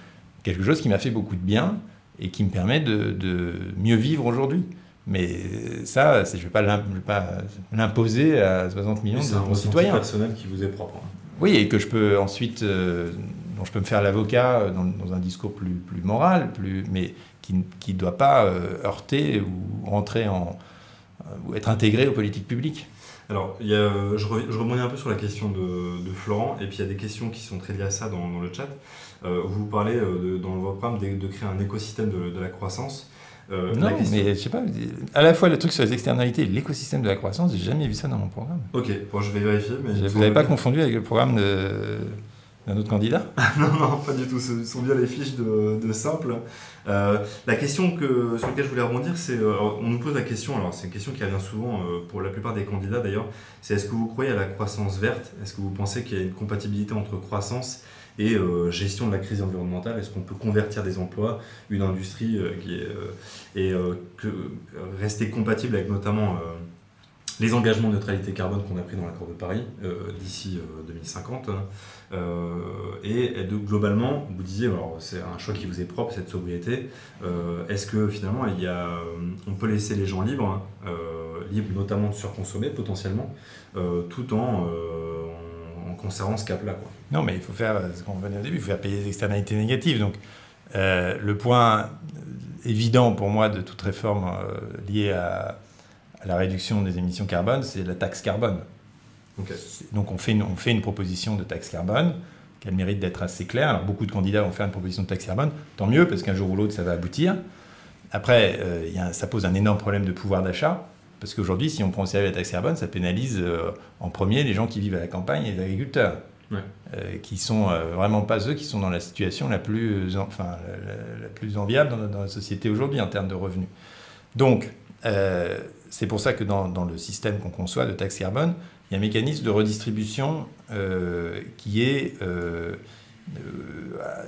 S3: quelque chose qui m'a fait beaucoup de bien et qui me permet de mieux vivre aujourd'hui. Mais ça, je ne vais pas l'imposer à 60 millions de concitoyens.
S2: C'est un ressenti personnel qui vous est propre.
S3: Oui, et que je peux ensuite, dont je peux me faire l'avocat dans un discours plus moral, mais qui ne doit pas heurter ou rentrer ou être intégré aux politiques publiques.
S2: Alors, je rebondis un peu sur la question de Florent, et puis il y a des questions qui sont très liées à ça dans le chat. Vous parlez dans votre programme de créer un écosystème de la croissance.
S3: Non, mais je sais pas, à la fois le truc sur les externalités et l'écosystème de la croissance, j'ai jamais vu ça dans mon programme.
S2: Ok, bon, je vais vérifier. Mais
S3: vous n'avez pas confondu avec le programme d'un autre candidat?
S2: Non, pas du tout, ce sont bien les fiches de Simple. La question sur laquelle je voulais rebondir, c'est, on nous pose la question, alors c'est une question qui revient souvent pour la plupart des candidats d'ailleurs, c'est est-ce que vous croyez à la croissance verte? Est-ce que vous pensez qu'il y a une compatibilité entre croissance et gestion de la crise environnementale? Est-ce qu'on peut convertir des emplois, une industrie rester compatible avec notamment les engagements de neutralité carbone qu'on a pris dans l'accord de Paris d'ici 2050 globalement, vous disiez, alors c'est un choix qui vous est propre, cette sobriété, est-ce que finalement on peut laisser les gens libres notamment de surconsommer potentiellement, tout en conservant ce cap-là, quoi.
S3: Non, mais il faut faire ce qu'on venait au début, il faut faire payer les externalités négatives. Donc, le point évident pour moi de toute réforme liée à la réduction des émissions carbone, c'est la taxe carbone. Okay. Donc, on fait une proposition de taxe carbone qui a le mérite d'être assez claire. Alors, beaucoup de candidats vont faire une proposition de taxe carbone, tant mieux, parce qu'un jour ou l'autre, ça va aboutir. Après, ça pose un énorme problème de pouvoir d'achat. Parce qu'aujourd'hui, si on prend au sérieux la taxe carbone, ça pénalise en premier les gens qui vivent à la campagne et les agriculteurs, qui sont vraiment pas ceux qui sont dans la situation la plus enviable dans la société aujourd'hui en termes de revenus. Donc, c'est pour ça que dans le système qu'on conçoit de taxe carbone, il y a un mécanisme de redistribution qui est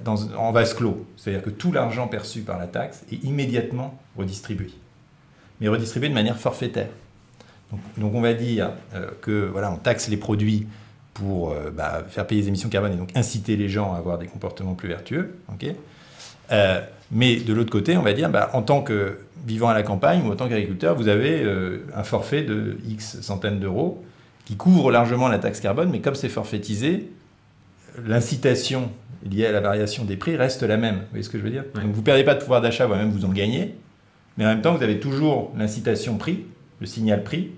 S3: en vase clos. C'est-à-dire que tout l'argent perçu par la taxe est immédiatement redistribué, mais redistribué de manière forfaitaire. Donc on va dire que voilà, on taxe les produits pour faire payer les émissions carbone et donc inciter les gens à avoir des comportements plus vertueux. Okay, mais de l'autre côté, on va dire, en tant que vivant à la campagne ou en tant qu'agriculteur, vous avez un forfait de X centaines d'euros qui couvre largement la taxe carbone, mais comme c'est forfaitisé, l'incitation liée à la variation des prix reste la même. Vous voyez ce que je veux dire? Donc vous ne perdez pas de pouvoir d'achat, voire même vous en gagnez, mais en même temps, vous avez toujours l'incitation prix, le signal prix,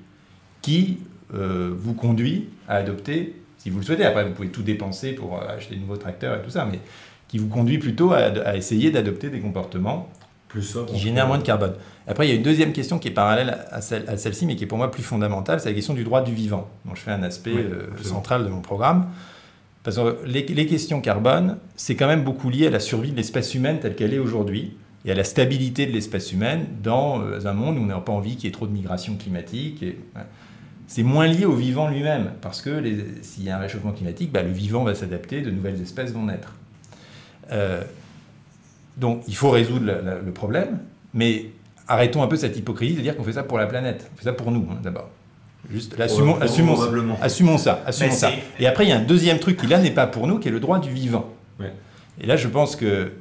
S3: qui vous conduit à adopter, si vous le souhaitez, après vous pouvez tout dépenser pour acheter de nouveaux tracteurs et tout ça, mais qui vous conduit plutôt à essayer d'adopter des comportements qui génèrent moins de carbone. Après, il y a une deuxième question qui est parallèle à celle-ci, mais qui est pour moi plus fondamentale, c'est la question du droit du vivant, dont je fais un aspect central de mon programme. Parce que les questions carbone, c'est quand même beaucoup lié à la survie de l'espèce humaine telle qu'elle est aujourd'hui, et à la stabilité de l'espèce humaine dans un monde où on n'a pas envie qu'il y ait trop de migration climatique. C'est moins lié au vivant lui-même, parce que s'il y a un réchauffement climatique, le vivant va s'adapter, de nouvelles espèces vont naître. Donc il faut résoudre le problème, mais arrêtons un peu cette hypocrisie de dire qu'on fait ça pour la planète. On fait ça pour nous, d'abord. Juste, assumons ça. Et après, il y a un deuxième truc qui, là, n'est pas pour nous, qui est le droit du vivant. Ouais. Et là, je pense que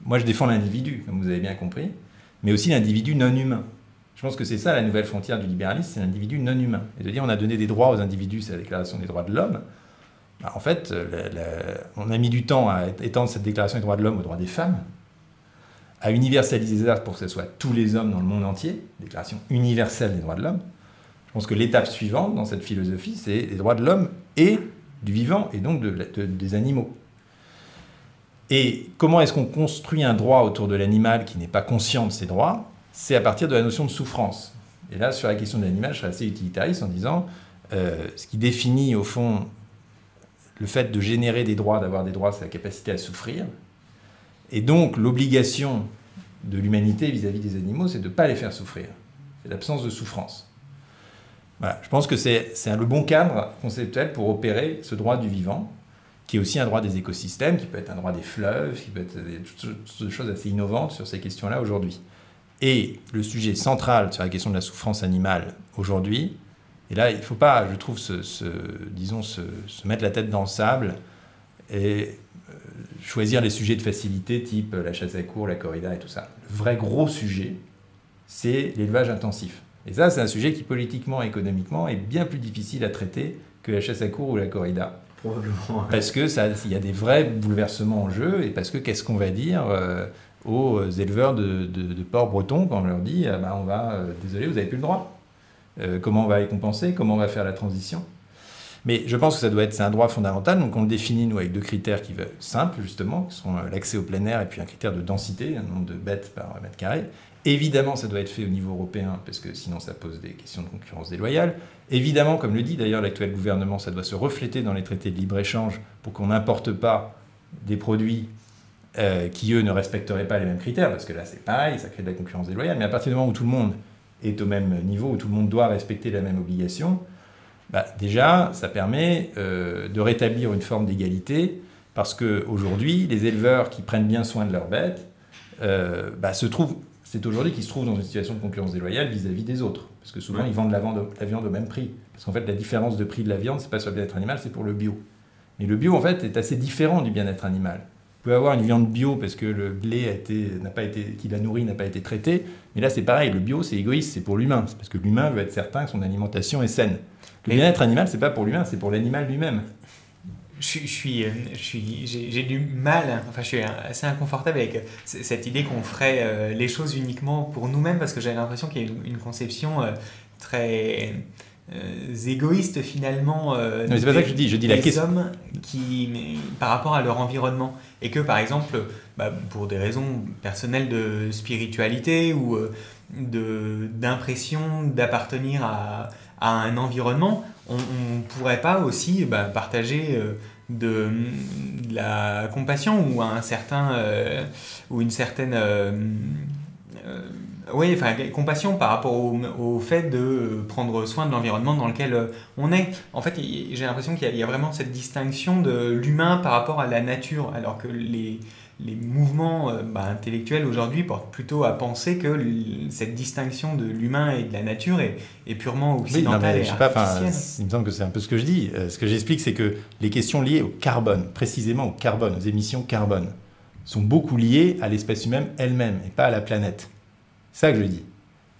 S3: moi, je défends l'individu, comme vous avez bien compris, mais aussi l'individu non humain. Je pense que c'est ça la nouvelle frontière du libéralisme, c'est l'individu non humain. Et de dire on a donné des droits aux individus, c'est la Déclaration des droits de l'homme. En fait, on a mis du temps à étendre cette Déclaration des droits de l'homme aux droits des femmes, à universaliser ça pour que ce soit tous les hommes dans le monde entier, Déclaration universelle des droits de l'homme. Je pense que l'étape suivante dans cette philosophie, c'est les droits de l'homme et du vivant, et donc des animaux. Et comment est-ce qu'on construit un droit autour de l'animal qui n'est pas conscient de ses droits? C'est à partir de la notion de souffrance. Et là, sur la question de l'animal, je serais assez utilitariste en disant ce qui définit, au fond, le fait de générer des droits, d'avoir des droits, c'est la capacité à souffrir. Et donc, l'obligation de l'humanité vis-à-vis des animaux, c'est de ne pas les faire souffrir. C'est l'absence de souffrance. Voilà. Je pense que c'est le bon cadre conceptuel pour opérer ce droit du vivant, qui est aussi un droit des écosystèmes, qui peut être un droit des fleuves, qui peut être toutes des choses assez innovantes sur ces questions-là aujourd'hui. Et le sujet central sur la question de la souffrance animale aujourd'hui, et là, il ne faut pas, je trouve, se mettre la tête dans le sable et choisir les sujets de facilité type la chasse à courre, la corrida et tout ça. Le vrai gros sujet, c'est l'élevage intensif. Et ça, c'est un sujet qui, politiquement et économiquement, est bien plus difficile à traiter que la chasse à courre ou la corrida.
S2: Probablement.
S3: Parce qu'il y a des vrais bouleversements en jeu, et parce que qu'est-ce qu'on va dire aux éleveurs de porcs bretons quand on leur dit désolé, vous n'avez plus le droit. Comment on va les compenser? Comment on va faire la transition? Mais je pense que c'est un droit fondamental, donc on le définit, nous, avec deux critères qui veulent simples, justement, qui sont l'accès au plein air et puis un critère de densité, un nombre de bêtes par mètre carré. Évidemment, ça doit être fait au niveau européen, parce que sinon ça pose des questions de concurrence déloyale. Évidemment, comme le dit d'ailleurs l'actuel gouvernement, ça doit se refléter dans les traités de libre-échange pour qu'on n'importe pas des produits qui, eux, ne respecteraient pas les mêmes critères, parce que là, c'est pareil, ça crée de la concurrence déloyale. Mais à partir du moment où tout le monde est au même niveau, où tout le monde doit respecter la même obligation, déjà, ça permet de rétablir une forme d'égalité, parce qu'aujourd'hui, les éleveurs qui prennent bien soin de leurs bêtes c'est aujourd'hui qu'ils se trouvent dans une situation de concurrence déloyale vis-à-vis des autres. Parce que souvent, ils vendent la viande au même prix. Parce qu'en fait, la différence de prix de la viande, c'est pas sur le bien-être animal, c'est pour le bio. Mais le bio, en fait, est assez différent du bien-être animal. Vous pouvez avoir une viande bio parce que le blé qui la nourrit n'a pas été traité. Mais là, c'est pareil. Le bio, c'est égoïste, c'est pour l'humain. C'est parce que l'humain veut être certain que son alimentation est saine. Le bien-être animal, c'est pas pour l'humain, c'est pour l'animal lui-même.
S1: J'ai du mal, je suis assez inconfortable avec cette idée qu'on ferait les choses uniquement pour nous-mêmes, parce que j'ai l'impression qu'il y a une conception très égoïste finalement
S3: c'est pas ça que je dis la question.
S1: Hommes par rapport à leur environnement, et que par exemple pour des raisons personnelles de spiritualité ou d'impression d'appartenir à un environnement, on ne pourrait pas aussi partager de la compassion ou une certaine compassion par rapport au fait de prendre soin de l'environnement dans lequel on est. En fait, j'ai l'impression qu'il y a vraiment cette distinction de l'humain par rapport à la nature, alors que les mouvements intellectuels aujourd'hui portent plutôt à penser que cette distinction de l'humain et de la nature est purement occidentale et artificielle.
S3: Il me semble que c'est un peu ce que je dis. Ce que j'explique, c'est que les questions liées au carbone, précisément au carbone, aux émissions carbone, sont beaucoup liées à l'espèce humaine elle-même et pas à la planète. C'est ça que je dis.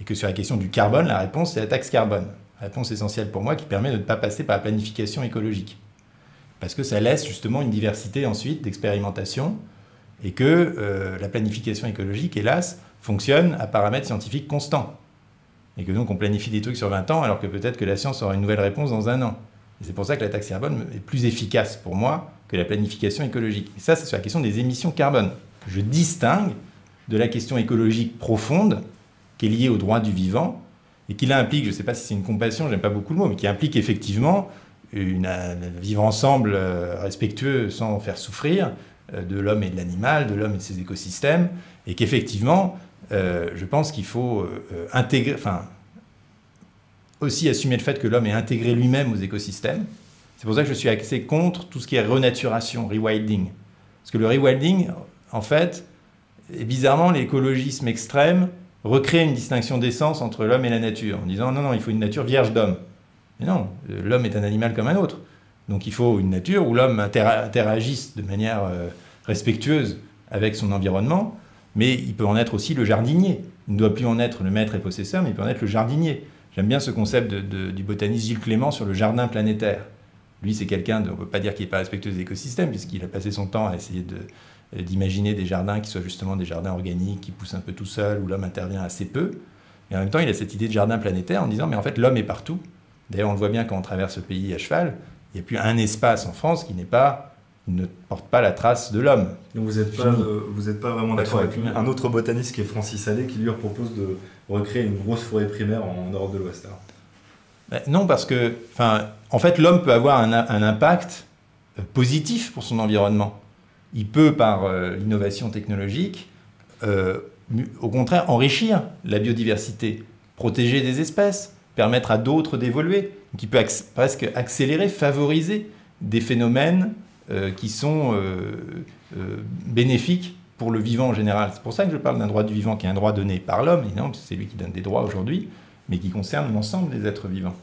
S3: Et que sur la question du carbone, la réponse, c'est la taxe carbone. La réponse essentielle pour moi qui permet de ne pas passer par la planification écologique. Parce que ça laisse justement une diversité ensuite d'expérimentation, et que la planification écologique, hélas, fonctionne à paramètres scientifiques constants. Et que donc on planifie des trucs sur 20 ans, alors que peut-être que la science aura une nouvelle réponse dans 1 an. Et c'est pour ça que la taxe carbone est plus efficace pour moi que la planification écologique. Et ça, c'est sur la question des émissions carbone. Je distingue de la question écologique profonde, qui est liée au droit du vivant, et qui là implique, je ne sais pas si c'est une compassion, j'aime pas beaucoup le mot, mais qui implique effectivement vivre ensemble respectueux sans faire souffrir, de l'homme et de l'animal, de l'homme et de ses écosystèmes, et qu'effectivement, je pense qu'il faut aussi assumer le fait que l'homme est intégré lui-même aux écosystèmes. C'est pour ça que je suis assez contre tout ce qui est renaturation, rewilding. Parce que le rewilding, en fait, et bizarrement, l'écologisme extrême recrée une distinction d'essence entre l'homme et la nature, en disant non, il faut une nature vierge d'homme. Mais non, l'homme est un animal comme un autre. Donc il faut une nature où l'homme interagisse de manière respectueuse avec son environnement, mais il peut en être aussi le jardinier. Il ne doit plus en être le maître et possesseur, mais il peut en être le jardinier. J'aime bien ce concept du botaniste Gilles Clément sur le jardin planétaire. Lui, c'est quelqu'un, on ne peut pas dire qu'il n'est pas respectueux des écosystèmes, puisqu'il a passé son temps à essayer d'imaginer des jardins qui soient justement des jardins organiques, qui poussent un peu tout seul, où l'homme intervient assez peu. Et en même temps, il a cette idée de jardin planétaire en disant, mais en fait, l'homme est partout. D'ailleurs, on le voit bien quand on traverse le pays à cheval, il n'y a plus un espace en France qui ne porte pas la trace de l'homme.
S2: Donc vous n'êtes pas vraiment d'accord avec un autre botaniste qui est Francis Allais, qui lui propose de recréer une grosse forêt primaire en Europe de l'Ouest.
S3: Non, parce que en fait, l'homme peut avoir un impact positif pour son environnement. il peut, par l'innovation technologique, au contraire, enrichir la biodiversité, protéger des espèces, permettre à d'autres d'évoluer. Donc, il peut presque accélérer, favoriser des phénomènes qui sont bénéfiques pour le vivant en général. C'est pour ça que je parle d'un droit du vivant qui est un droit donné par l'homme, évidemment, parce que c'est lui qui donne des droits aujourd'hui, mais qui concerne l'ensemble des êtres vivants.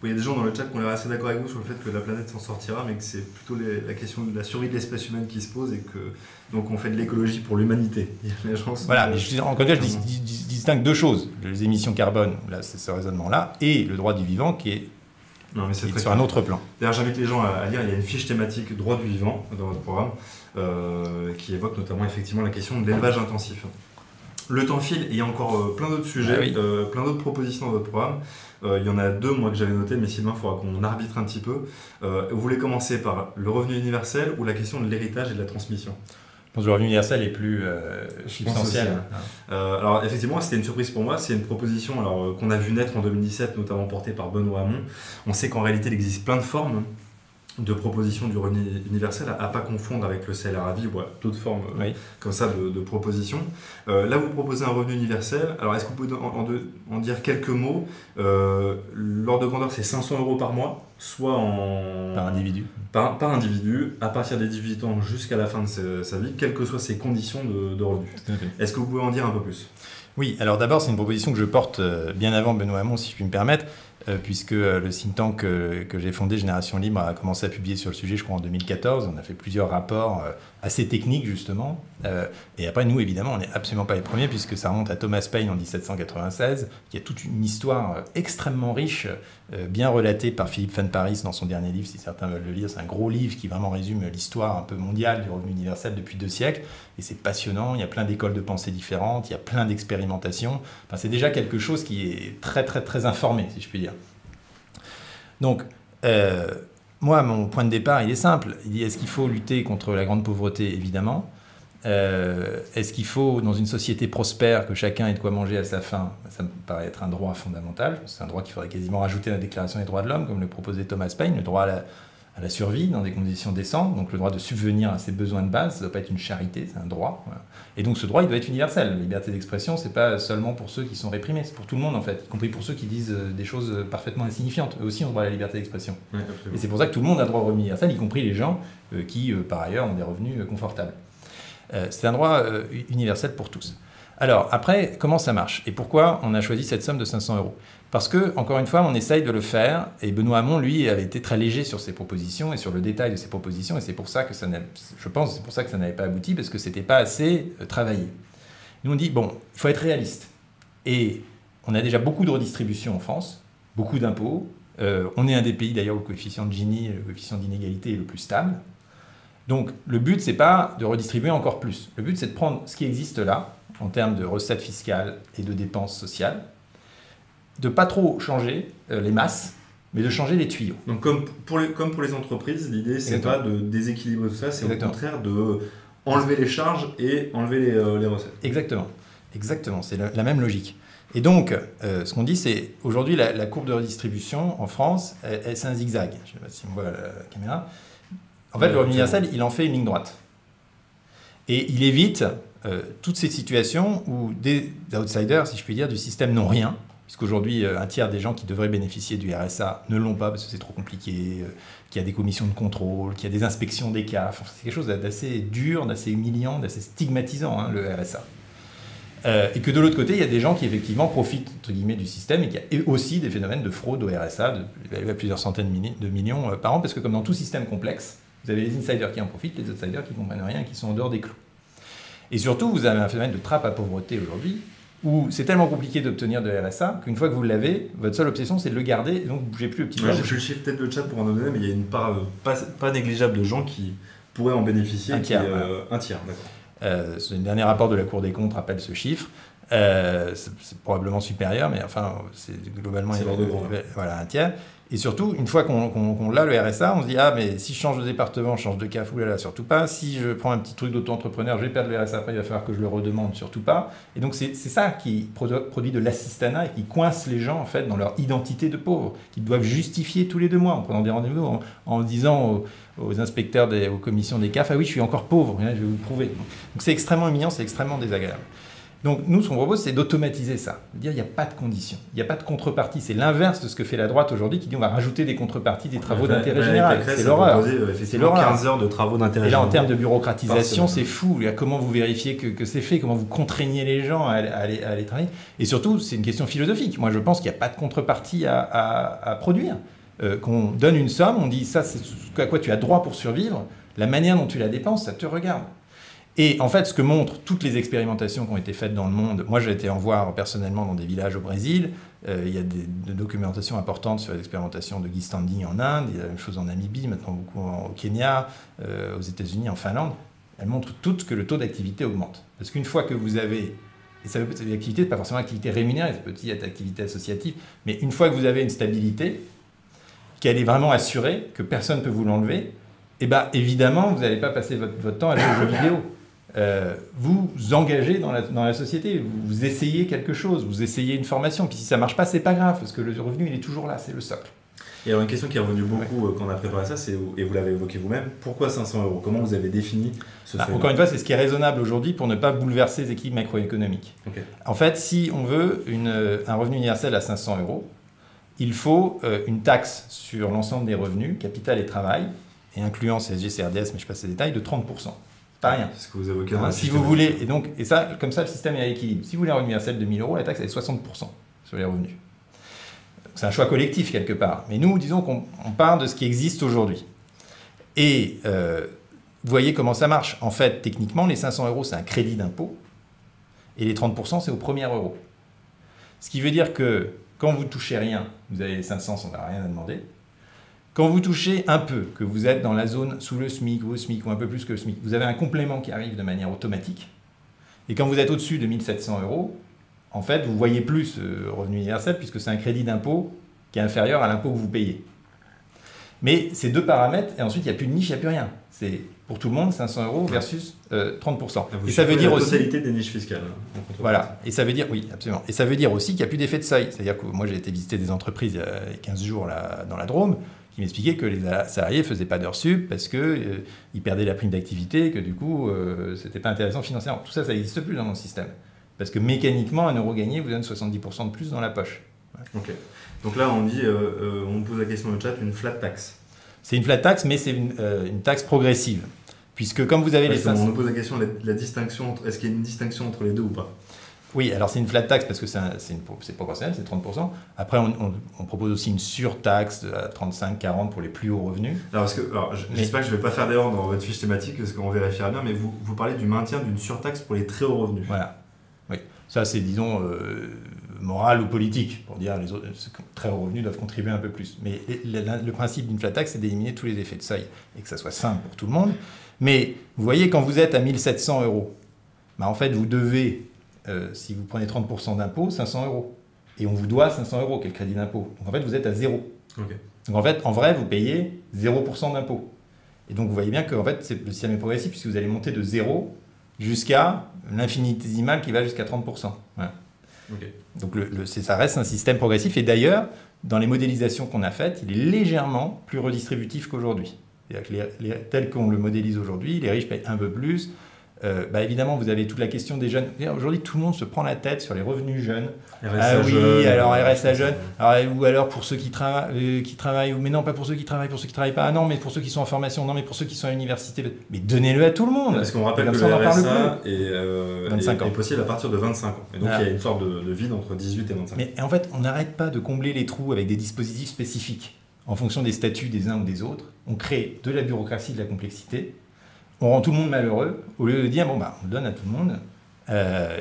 S2: Oui, il y a des gens dans le chat qui ont l'air assez d'accord avec vous sur le fait que la planète s'en sortira, mais que c'est plutôt la question de la survie de l'espèce humaine qui se pose et que donc on fait de l'écologie pour l'humanité. Les gens sont
S3: voilà, mais encore une fois, je distingue deux choses. Les émissions carbone, là, c'est ce raisonnement-là, et le droit du vivant qui est, sur un autre plan.
S2: D'ailleurs, j'invite les gens à lire, il y a une fiche thématique droit du vivant dans votre programme qui évoque notamment effectivement la question de l'élevage intensif. Le temps file et il y a encore plein d'autres sujets, plein d'autres propositions dans votre programme. Il y en a deux, moi, que j'avais noté, mais Sylvain, il faudra qu'on arbitre un petit peu. Vous voulez commencer par le revenu universel ou la question de l'héritage et de la transmission ?
S3: Je pense que le revenu universel est plus substantiel.
S2: Alors, effectivement, c'était une surprise pour moi. C'est une proposition qu'on a vu naître en 2017, notamment portée par Benoît Hamon. On sait qu'en réalité, il existe plein de formes de proposition du revenu universel, à ne pas confondre avec le salaire à vie ou d'autres formes comme ça de propositions. Là, vous proposez un revenu universel. Alors, est-ce que vous pouvez en dire quelques mots ? L'ordre de grandeur, c'est 500 € par mois, soit
S3: par individu.
S2: Par individu, à partir des 18 ans jusqu'à la fin de sa vie, quelles que soient ses conditions de revenus. Est-ce que vous pouvez en dire un peu plus ?
S3: Oui, alors d'abord, c'est une proposition que je porte bien avant Benoît Hamon, si je puis me permettre, puisque le think tank que j'ai fondé, Génération Libre, a commencé à publier sur le sujet, je crois, en 2014. On a fait plusieurs rapports assez techniques, justement. Et après, nous, évidemment, on n'est absolument pas les premiers, puisque ça remonte à Thomas Paine en 1796, qui a toute une histoire extrêmement riche, bien relatée par Philippe Van Parijs dans son dernier livre, si certains veulent le lire. C'est un gros livre qui vraiment résume l'histoire un peu mondiale du revenu universel depuis 2 siècles. Et c'est passionnant, il y a plein d'écoles de pensée différentes, il y a plein d'expérimentations. Enfin, c'est déjà quelque chose qui est très, très, très informé, si je puis dire. Donc, moi, mon point de départ, il est simple. Il dit, est-ce qu'il faut lutter contre la grande pauvreté ? Évidemment. Est-ce qu'il faut, dans une société prospère, que chacun ait de quoi manger à sa faim ? Ça me paraît être un droit fondamental. C'est un droit qu'il faudrait quasiment rajouter à la Déclaration des droits de l'homme, comme le proposait Thomas Paine, le droit à la survie dans des conditions décentes, donc le droit de subvenir à ses besoins de base. Ça ne doit pas être une charité, c'est un droit. Voilà. Et donc ce droit, il doit être universel. La liberté d'expression, ce n'est pas seulement pour ceux qui sont réprimés, c'est pour tout le monde en fait, y compris pour ceux qui disent des choses parfaitement insignifiantes. Eux aussi ont droit à la liberté d'expression.
S2: Oui,
S3: et c'est pour ça que tout le monde a droit au revenu universel, y compris les gens qui, par ailleurs, ont des revenus confortables. C'est un droit universel pour tous. Alors, après, comment ça marche ? Et pourquoi on a choisi cette somme de 500 €? Parce que, encore une fois, on essaye de le faire, et Benoît Hamon, lui, avait été très léger sur ses propositions et sur le détail de ses propositions, et c'est pour ça que ça n'avait pas abouti, parce que ce n'était pas assez travaillé. Nous, on dit, bon, il faut être réaliste. Et on a déjà beaucoup de redistribution en France, beaucoup d'impôts. On est un des pays, d'ailleurs, où le coefficient de Gini, le coefficient d'inégalité est le plus stable. Donc, le but, ce n'est pas de redistribuer encore plus. Le but, c'est de prendre ce qui existe là, en termes de recettes fiscales et de dépenses sociales, de ne pas trop changer les masses, mais de changer les tuyaux.
S2: Donc, comme pour les entreprises, l'idée, c'est pas de déséquilibrer tout ça, c'est au contraire de enlever les charges et enlever les recettes.
S3: Exactement. Exactement, c'est la même logique. Et donc, ce qu'on dit, c'est aujourd'hui, la courbe de redistribution en France, c'est un zigzag. Je ne sais pas si on voit la caméra. En fait, le revenu universel, il en fait une ligne droite. Et il évite toutes ces situations où des outsiders, si je puis dire, du système n'ont rien, puisqu'aujourd'hui, un tiers des gens qui devraient bénéficier du RSA ne l'ont pas parce que c'est trop compliqué, qu'il y a des commissions de contrôle, qu'il y a des inspections des cas. Enfin, c'est quelque chose d'assez dur, d'assez humiliant, d'assez stigmatisant, hein, le RSA. Et que de l'autre côté, il y a des gens qui effectivement profitent entre guillemets du système et qu'il y a aussi des phénomènes de fraude au RSA, de plusieurs centaines de millions par an, parce que comme dans tout système complexe, vous avez les insiders qui en profitent, les outsiders qui ne comprennent rien, qui sont en dehors des clous. Et surtout, vous avez un phénomène de trappe à pauvreté aujourd'hui, où c'est tellement compliqué d'obtenir de RSA qu'une fois que vous l'avez, votre seule obsession, c'est de le garder, et donc vous ne bougez plus le petit doigt.
S2: Je chiffre peut-être le chat pour en donner, mais il y a une part pas négligeable de gens qui pourraient en bénéficier.
S3: Un tiers,
S2: d'accord.
S3: Le dernier rapport de la Cour des comptes rappelle ce chiffre. C'est probablement supérieur, mais enfin, c'est globalement
S2: l'ordre de grandeur.
S3: Voilà, un tiers. Et surtout, une fois qu'on l'a, le RSA, on se dit, ah, mais si je change de département, je change de CAF, oulala, surtout pas. Si je prends un petit truc d'auto-entrepreneur, je vais perdre le RSA après, il va falloir que je le redemande, surtout pas. Et donc, c'est ça qui produit de l'assistanat et qui coince les gens, en fait, dans leur identité de pauvre, qu'ils doivent justifier tous les 2 mois en prenant des rendez-vous, en disant aux inspecteurs, aux commissions des CAF, ah oui, je suis encore pauvre, je vais vous le prouver. Donc, c'est extrêmement humiliant, c'est extrêmement désagréable. Donc nous, ce qu'on propose, c'est d'automatiser ça. De dire, il n'y a pas de conditions, il n'y a pas de contrepartie. C'est l'inverse de ce que fait la droite aujourd'hui, qui dit on va rajouter des contreparties, des travaux d'intérêt général. C'est l'horreur.
S2: C'est l'horreur. 15 heures de travaux d'intérêt général.
S3: Et là, en termes de bureaucratisation, c'est fou. Comment vous vérifiez que c'est fait, comment vous contraignez les gens à aller travailler. Et surtout, c'est une question philosophique. Moi, je pense qu'il n'y a pas de contrepartie à produire. Qu'on donne une somme, on dit ça, c'est à quoi tu as droit pour survivre. La manière dont tu la dépenses, ça te regarde. Et en fait, ce que montrent toutes les expérimentations qui ont été faites dans le monde, moi j'ai été en voir personnellement dans des villages au Brésil, il y a des documentations importantes sur les expérimentations de Guy Standing en Inde, il y a la même chose en Namibie, maintenant beaucoup au Kenya, aux États-Unis, en Finlande. Elles montrent toutes que le taux d'activité augmente. Parce qu'une fois que vous avez, et ça veut dire l'activité, pas forcément activité rémunérée, ça peut être activité associative, mais une fois que vous avez une stabilité, qu'elle est vraiment assurée, que personne ne peut vous l'enlever, et bien évidemment, vous n'allez pas passer votre temps à jouer aux jeux vidéo. Vous engagez dans la société, vous essayez quelque chose, vous essayez une formation, puis si ça ne marche pas, c'est pas grave, parce que le revenu, il est toujours là, c'est le socle.
S2: Et alors une question qui est revenue beaucoup quand on a préparé ça, c'est, et vous l'avez évoqué vous-même, pourquoi 500 €? Comment vous avez défini ce seuil?
S3: Encore une fois, c'est ce qui est raisonnable aujourd'hui pour ne pas bouleverser les équilibres macroéconomiques.
S2: Okay.
S3: En fait, si on veut un revenu universel à 500 €, il faut une taxe sur l'ensemble des revenus, capital et travail, et incluant CSG, CRDS, mais je passe les détails, de 30%. Pas rien.
S2: C'est ce que vous évoquez.
S3: Si vous voulez, et ça, comme ça, le système est à l'équilibre. Si vous voulez un revenu universel de 1 000 €, la taxe elle est 60% sur les revenus. C'est un choix collectif quelque part. Mais nous, disons qu'on part de ce qui existe aujourd'hui. Et vous voyez comment ça marche. En fait, techniquement, les 500 €, c'est un crédit d'impôt. Et les 30%, c'est au premier euro. Ce qui veut dire que quand vous ne touchez rien, vous avez les 500 sans rien à demander. Quand vous touchez un peu, que vous êtes dans la zone sous le SMIC ou au SMIC ou un peu plus que le SMIC, vous avez un complément qui arrive de manière automatique. Et quand vous êtes au-dessus de 1 700 €, en fait, vous voyez plus ce revenu universel puisque c'est un crédit d'impôt qui est inférieur à l'impôt que vous payez. Mais ces 2 paramètres, et ensuite il n'y a plus de niche, il n'y a plus rien. C'est pour tout le monde 500 € versus 30%.
S2: Et ça veut dire aussi la totalité des niches fiscales.
S3: Voilà, et ça veut dire, oui, absolument. Et ça veut dire aussi qu'il n'y a plus d'effet de seuil. C'est-à-dire que moi j'ai été visiter des entreprises il y a 15 jours là, dans la Drôme, qui m'expliquaient que les salariés ne faisaient pas d'heures sup parce qu'ils perdaient la prime d'activité et que du coup, ce n'était pas intéressant financièrement. Tout ça, ça n'existe plus dans mon système. Parce que mécaniquement, un euro gagné vous donne 70% de plus dans la poche.
S2: Ouais. Ok. Donc là, on dit, on pose la question dans le chat, une flat tax.
S3: C'est une flat tax, mais c'est une taxe progressive. Puisque comme vous avez les 500...
S2: On nous pose la question, la distinction est-ce qu'il y a une distinction entre les deux ou pas?
S3: Oui, alors c'est une flat tax parce que c'est proportionnel, c'est 30%. Après, on propose aussi une surtaxe à 35-40 pour les plus hauts revenus.
S2: Alors, j'espère que je ne vais pas faire d'erreur dans votre fiche thématique, parce qu'on vérifiera bien, mais vous parlez du maintien d'une surtaxe pour les très hauts revenus.
S3: Voilà. Oui. Ça, c'est, disons, moral ou politique, pour dire les autres très hauts revenus doivent contribuer un peu plus. Mais le principe d'une flat tax, c'est d'éliminer tous les effets de seuil et que ça soit simple pour tout le monde. Mais vous voyez, quand vous êtes à 1 700 €, bah, en fait, vous devez... si vous prenez 30% d'impôt, 500 €. Et on vous doit 500 €, quel crédit d'impôt. Donc en fait, vous êtes à zéro.
S2: Okay.
S3: Donc en fait, en vrai, vous payez 0% d'impôt. Et donc vous voyez bien que en fait, le système est progressif puisque vous allez monter de 0 jusqu'à l'infinitésimal qui va jusqu'à 30%. Voilà. Okay. Donc ça reste un système progressif. Et d'ailleurs, dans les modélisations qu'on a faites, il est légèrement plus redistributif qu'aujourd'hui. C'est-à-dire que tel qu'on le modélise aujourd'hui, les riches payent un peu plus. Évidemment, vous avez toute la question des jeunes. Aujourd'hui, tout le monde se prend la tête sur les revenus jeunes.
S2: RSA
S3: jeune, alors RSA jeune. Ou alors pour ceux qui travaillent, mais non, pas pour ceux qui travaillent pas. Ah non, mais pour ceux qui sont en formation, non, mais pour ceux qui sont à l'université. Mais donnez-le à tout le monde.
S2: Parce qu'on rappelle que le RSA est possible à partir de 25 ans. Et donc, il y a une sorte de vide entre 18 et 25 ans.
S3: Mais en fait, on n'arrête pas de combler les trous avec des dispositifs spécifiques en fonction des statuts des uns ou des autres. On crée de la bureaucratie, de la complexité. On rend tout le monde malheureux, au lieu de dire, on le donne à tout le monde,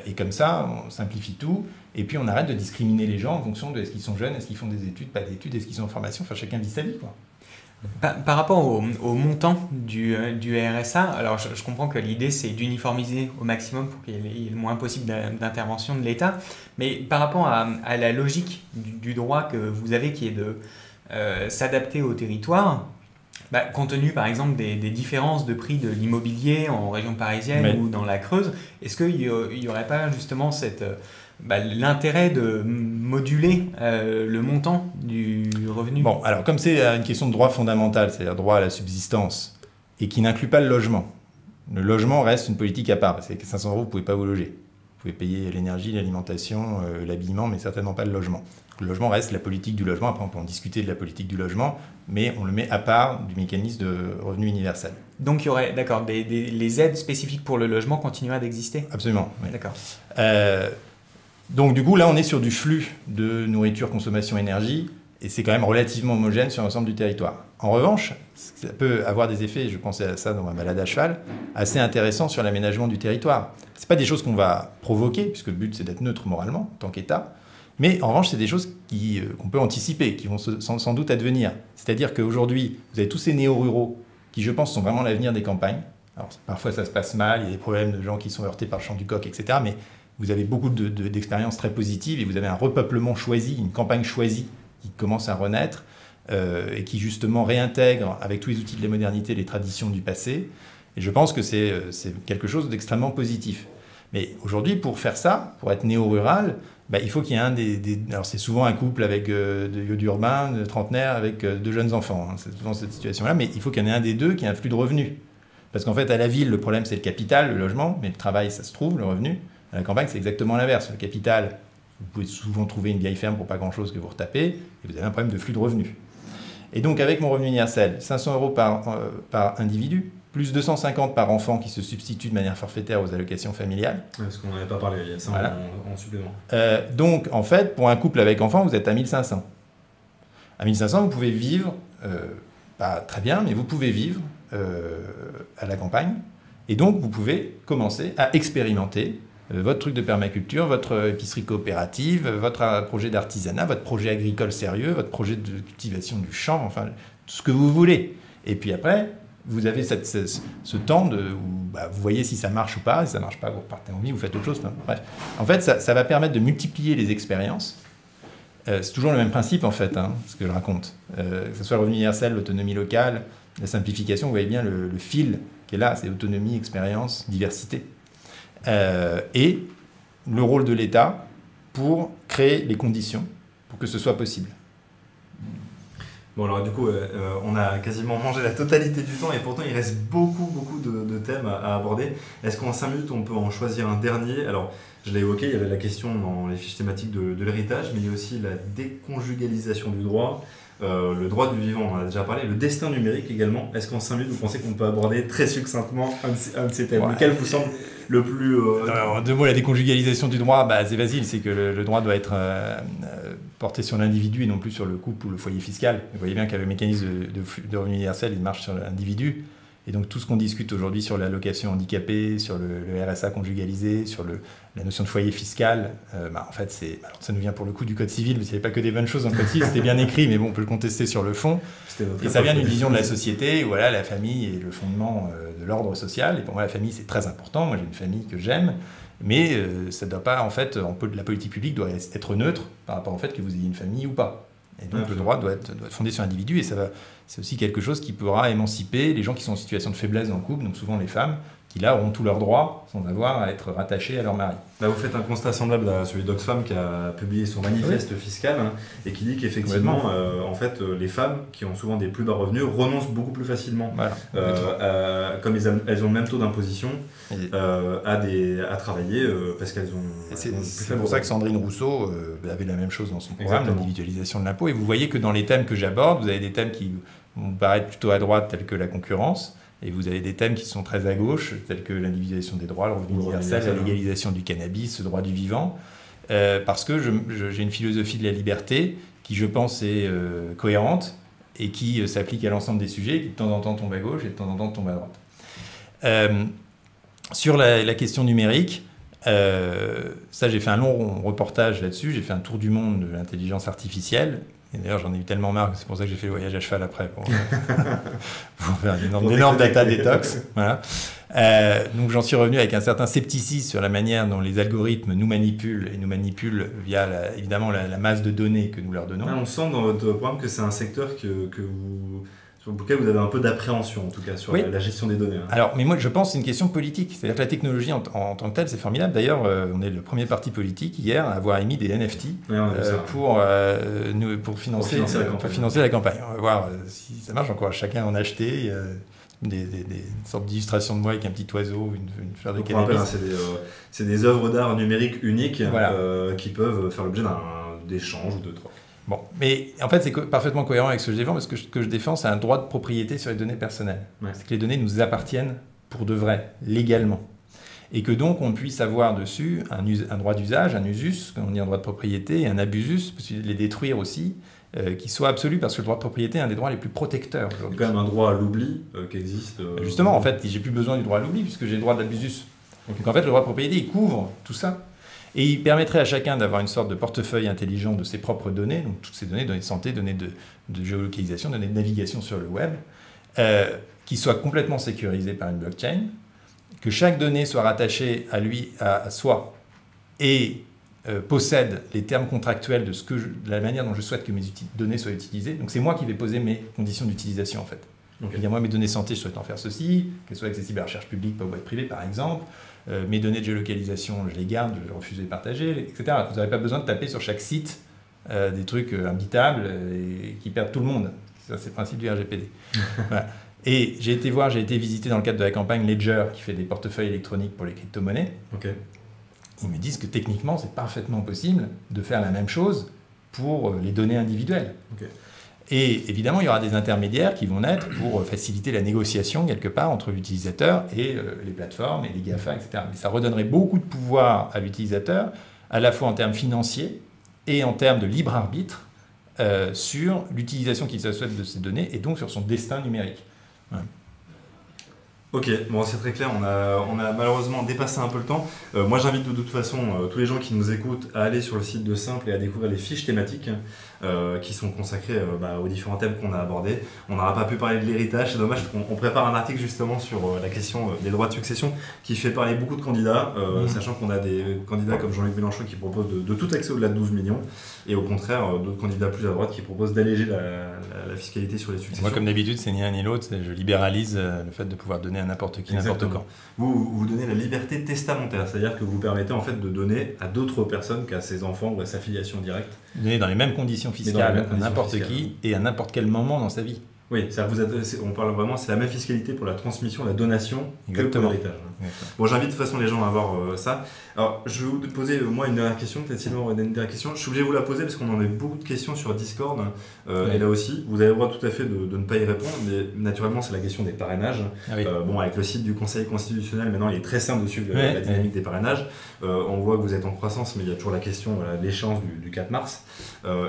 S3: et comme ça, on simplifie tout, et puis on arrête de discriminer les gens en fonction de est-ce qu'ils sont jeunes, est-ce qu'ils font des études, pas d'études, est-ce qu'ils sont en formation, enfin chacun vit sa vie, quoi.
S1: Par rapport au montant du RSA, alors je comprends que l'idée c'est d'uniformiser au maximum pour qu'il y ait le moins possible d'intervention de l'État, mais par rapport à la logique du droit que vous avez qui est s'adapter au territoire, compte tenu par exemple des différences de prix de l'immobilier en région parisienne ou dans la Creuse, est-ce qu'il n'y aurait pas justement l'intérêt de moduler le montant du revenu?
S3: Bon, alors comme c'est une question de droit fondamental, c'est-à-dire droit à la subsistance, et qui n'inclut pas le logement reste une politique à part, parce que 500 €, vous ne pouvez pas vous loger. Vous pouvez payer l'énergie, l'alimentation, l'habillement, mais certainement pas le logement. Le logement reste la politique du logement. Après, on peut en discuter de la politique du logement, mais on le met à part du mécanisme de revenu universel.
S1: Donc, il y aurait, d'accord, les aides spécifiques pour le logement continueraient d'exister?
S3: Absolument. Oui.
S1: D'accord.
S3: Donc, du coup, là, on est sur du flux de nourriture, consommation, énergie, et c'est quand même relativement homogène sur l'ensemble du territoire. En revanche, ça peut avoir des effets, je pensais à ça dans ma balade à cheval, assez intéressants sur l'aménagement du territoire. Ce pas des choses qu'on va provoquer, puisque le but c'est d'être neutre moralement, en tant qu'État, mais en revanche c'est des choses qu'on peut anticiper, qui vont sans doute advenir. C'est-à-dire qu'aujourd'hui, vous avez tous ces néo-ruraux qui, je pense, sont vraiment l'avenir des campagnes. Alors parfois ça se passe mal, il y a des problèmes de gens qui sont heurtés par le champ du coq, etc. Mais vous avez beaucoup d'expériences très positives et vous avez un repeuplement choisi, une campagne choisie qui commence à renaître. Et qui justement réintègre avec tous les outils de la modernité les traditions du passé. Et je pense que c'est quelque chose d'extrêmement positif. Mais aujourd'hui, pour faire ça, pour être néo-rural, il faut qu'il y ait alors c'est souvent un couple avec d'urbains, de trentenaires, avec 2 jeunes enfants. Hein, c'est souvent cette situation-là. Mais il faut qu'il y en ait un des deux qui ait un flux de revenus. Parce qu'en fait, à la ville, le problème, c'est le capital, le logement. Mais le travail, ça se trouve, le revenu. À la campagne, c'est exactement l'inverse. Le capital, vous pouvez souvent trouver une vieille ferme pour pas grand-chose que vous retapez. Et vous avez un problème de flux de revenus. Et donc, avec mon revenu universel, 500 € par individu, plus 250 par enfant qui se substituent de manière forfaitaire aux allocations familiales.
S2: Parce qu'on n'en avait pas parlé, il y a ça
S3: voilà.
S2: en supplément.
S3: Donc, en fait, pour un couple avec enfant, vous êtes à 1500. À 1500, vous pouvez vivre, pas très bien, mais vous pouvez vivre à la campagne. Et donc, vous pouvez commencer à expérimenter votre truc de permaculture, votre épicerie coopérative, votre projet d'artisanat, votre projet agricole sérieux, votre projet de cultivation du champ, enfin, tout ce que vous voulez. Et puis après, vous avez ce temps où vous voyez si ça marche ou pas. Si ça ne marche pas, vous repartez en vie, vous faites autre chose. Enfin, bref. En fait, ça va permettre de multiplier les expériences. C'est toujours le même principe, en fait, ce que je raconte. Que ce soit le revenu universel, l'autonomie locale, la simplification, vous voyez bien le fil qui est là, c'est autonomie, expérience, diversité. Et le rôle de l'État pour créer les conditions pour que ce soit possible.
S2: Bon, alors du coup, on a quasiment mangé la totalité du temps et pourtant il reste beaucoup de thèmes à aborder. Est-ce qu'en 5 minutes on peut en choisir un dernier? Alors, je l'ai évoqué, il y avait la question dans les fiches thématiques de l'héritage, mais il y a aussi la déconjugalisation du droit, le droit du vivant, on en a déjà parlé, le destin numérique également. Est-ce qu'en 5 minutes vous pensez qu'on peut aborder très succinctement un de ces thèmes? Lequel vous semble le plus...
S3: Alors, en 2 mots, la déconjugalisation du droit, c'est facile, c'est que le droit doit être porté sur l'individu et non plus sur le couple ou le foyer fiscal. Vous voyez bien que le mécanisme de revenu universel, il marche sur l'individu. Et donc tout ce qu'on discute aujourd'hui sur l'allocation handicapée, sur le RSA conjugalisé, sur la notion de foyer fiscal, en fait, alors ça nous vient pour le coup du Code civil, parce qu'il n'y avait pas que des bonnes choses dans le Code civil, c'était bien écrit, mais bon, on peut le contester sur le fond. Et ça vient d'une vision de la société où voilà, la famille est le fondement de l'ordre social. Et pour moi, la famille, c'est très important. Moi, j'ai une famille que j'aime. Mais ça ne doit pas, en fait, la politique publique doit être neutre par rapport au fait que vous ayez une famille ou pas. Et donc, le droit doit être fondé sur l'individu. Et c'est aussi quelque chose qui pourra émanciper les gens qui sont en situation de faiblesse dans le couple, donc souvent les femmes, qui là auront tous leurs droits sans avoir à être rattachés à leur mari.
S2: Là, vous faites un constat semblable à celui d'Oxfam qui a publié son manifeste fiscal et qui dit qu'effectivement, en fait, les femmes qui ont souvent des plus bas revenus renoncent beaucoup plus facilement, comme elles ont le même taux d'imposition, à travailler parce qu'elles ont...
S3: C'est pour ça que Sandrine Rousseau avait la même chose dans son programme, l'individualisation de l'impôt. Et vous voyez que dans les thèmes que j'aborde, vous avez des thèmes qui vont paraître plutôt à droite, tels que la concurrence. Et vous avez des thèmes qui sont très à gauche, tels que l'individualisation des droits, le revenu universel, la légalisation du cannabis, le droit du vivant, parce que j'ai une philosophie de la liberté qui, je pense, est cohérente et qui s'applique à l'ensemble des sujets, qui de temps en temps tombe à gauche et de temps en temps tombe à droite. Sur la question numérique, ça j'ai fait un long reportage là-dessus, j'ai fait un tour du monde de l'intelligence artificielle. Et d'ailleurs, j'en ai eu tellement marre que c'est pour ça que j'ai fait le voyage à cheval après, pour faire une énorme data détox. Voilà. Donc j'en suis revenu avec un certain scepticisme sur la manière dont les algorithmes nous manipulent, et nous manipulent via évidemment la masse de données que nous leur donnons.
S2: On sent dans votre programme que c'est un secteur sur lequel vous avez un peu d'appréhension, en tout cas, sur la gestion des données.
S3: Alors, mais moi, je pense que c'est une question politique. C'est-à-dire que la technologie en tant que telle, c'est formidable. D'ailleurs, on est le premier parti politique hier à avoir émis des NFT pour financer la campagne. On va voir si ça marche. J'encourage chacun à en acheter. Des sortes d'illustrations de moi avec un petit oiseau, une fleur de cannabis.
S2: C'est des œuvres d'art numériques uniques qui peuvent faire l'objet d'échanges ou de trocs.
S3: Bon, mais en fait, c'est parfaitement cohérent avec ce que je défends, parce que ce que je défends, c'est un droit de propriété sur les données personnelles. Ouais. C'est que les données nous appartiennent pour de vrai, légalement. Et que donc, on puisse avoir dessus un droit d'usage, un usus, comme on dit en droit de propriété, et un abusus, possible de les détruire aussi, qui soit absolu, parce que le droit de propriété est un des droits les plus protecteurs.
S2: Il y a quand même un droit à l'oubli qui existe.
S3: Justement, en fait, j'ai plus besoin du droit à l'oubli, puisque j'ai le droit de l'abusus. Donc en fait, le droit de propriété, il couvre tout ça. Et il permettrait à chacun d'avoir une sorte de portefeuille intelligent de ses propres données, donc toutes ces données de santé, données de géolocalisation, données de navigation sur le web, qui soient complètement sécurisées par une blockchain, que chaque donnée soit rattachée à soi et possède les termes contractuels de la manière dont je souhaite que mes données soient utilisées. Donc c'est moi qui vais poser mes conditions d'utilisation en fait. Okay. Moi, mes données santé, je souhaite en faire ceci, qu'elles soient accessibles à la recherche publique, pas au web privé par exemple. Mes données de géolocalisation, je les garde, je refuse de les partager, etc. Vous n'avez pas besoin de taper sur chaque site des trucs imbitables et qui perdent tout le monde. Ça, c'est le principe du RGPD. Voilà. Et j'ai été visiter dans le cadre de la campagne Ledger, qui fait des portefeuilles électroniques pour les crypto-monnaies.
S2: Okay.
S3: Ils me disent que techniquement, c'est parfaitement possible de faire la même chose pour les données individuelles. Okay. Et évidemment, il y aura des intermédiaires qui vont naître pour faciliter la négociation quelque part entre l'utilisateur et les plateformes et les GAFA, etc. Mais ça redonnerait beaucoup de pouvoir à l'utilisateur, à la fois en termes financiers et en termes de libre arbitre sur l'utilisation qu'il souhaite de ces données et donc sur son destin numérique. Ouais.
S2: Ok, bon, c'est très clair, on a malheureusement dépassé un peu le temps. Moi j'invite de toute façon tous les gens qui nous écoutent à aller sur le site de Simple et à découvrir les fiches thématiques qui sont consacrées aux différents thèmes qu'on a abordés. On n'aura pas pu parler de l'héritage, c'est dommage parce qu'on prépare un article justement sur la question des droits de succession qui fait parler beaucoup de candidats, sachant qu'on a des candidats comme Jean-Luc Mélenchon qui proposent de tout taxer au-delà de 12 millions et au contraire d'autres candidats plus à droite qui proposent d'alléger la fiscalité sur les successions.
S3: Moi comme d'habitude c'est ni l'un ni l'autre, je libéralise le fait de pouvoir donner à n'importe qui, n'importe quand.
S2: Vous donnez la liberté testamentaire, c'est-à-dire que vous permettez en fait de donner à d'autres personnes qu'à ses enfants ou à sa filiation directe.
S3: Donner dans les mêmes conditions fiscales à n'importe qui et à n'importe quel moment dans sa vie.
S2: Oui, on parle vraiment, c'est la même fiscalité pour la transmission, la donation que pour l'héritage. Bon, j'invite de toute façon les gens à voir ça. Alors, je vais vous poser moi une dernière question, peut-être sinon une dernière question. Je suis obligé de vous la poser parce qu'on en a beaucoup de questions sur Discord. Et là aussi, vous avez le droit tout à fait de ne pas y répondre, mais naturellement, c'est la question des parrainages. Bon, avec le site du Conseil constitutionnel, maintenant, il est très simple de suivre la dynamique des parrainages. On voit que vous êtes en croissance, mais il y a toujours la question de l'échéance du 4 mars.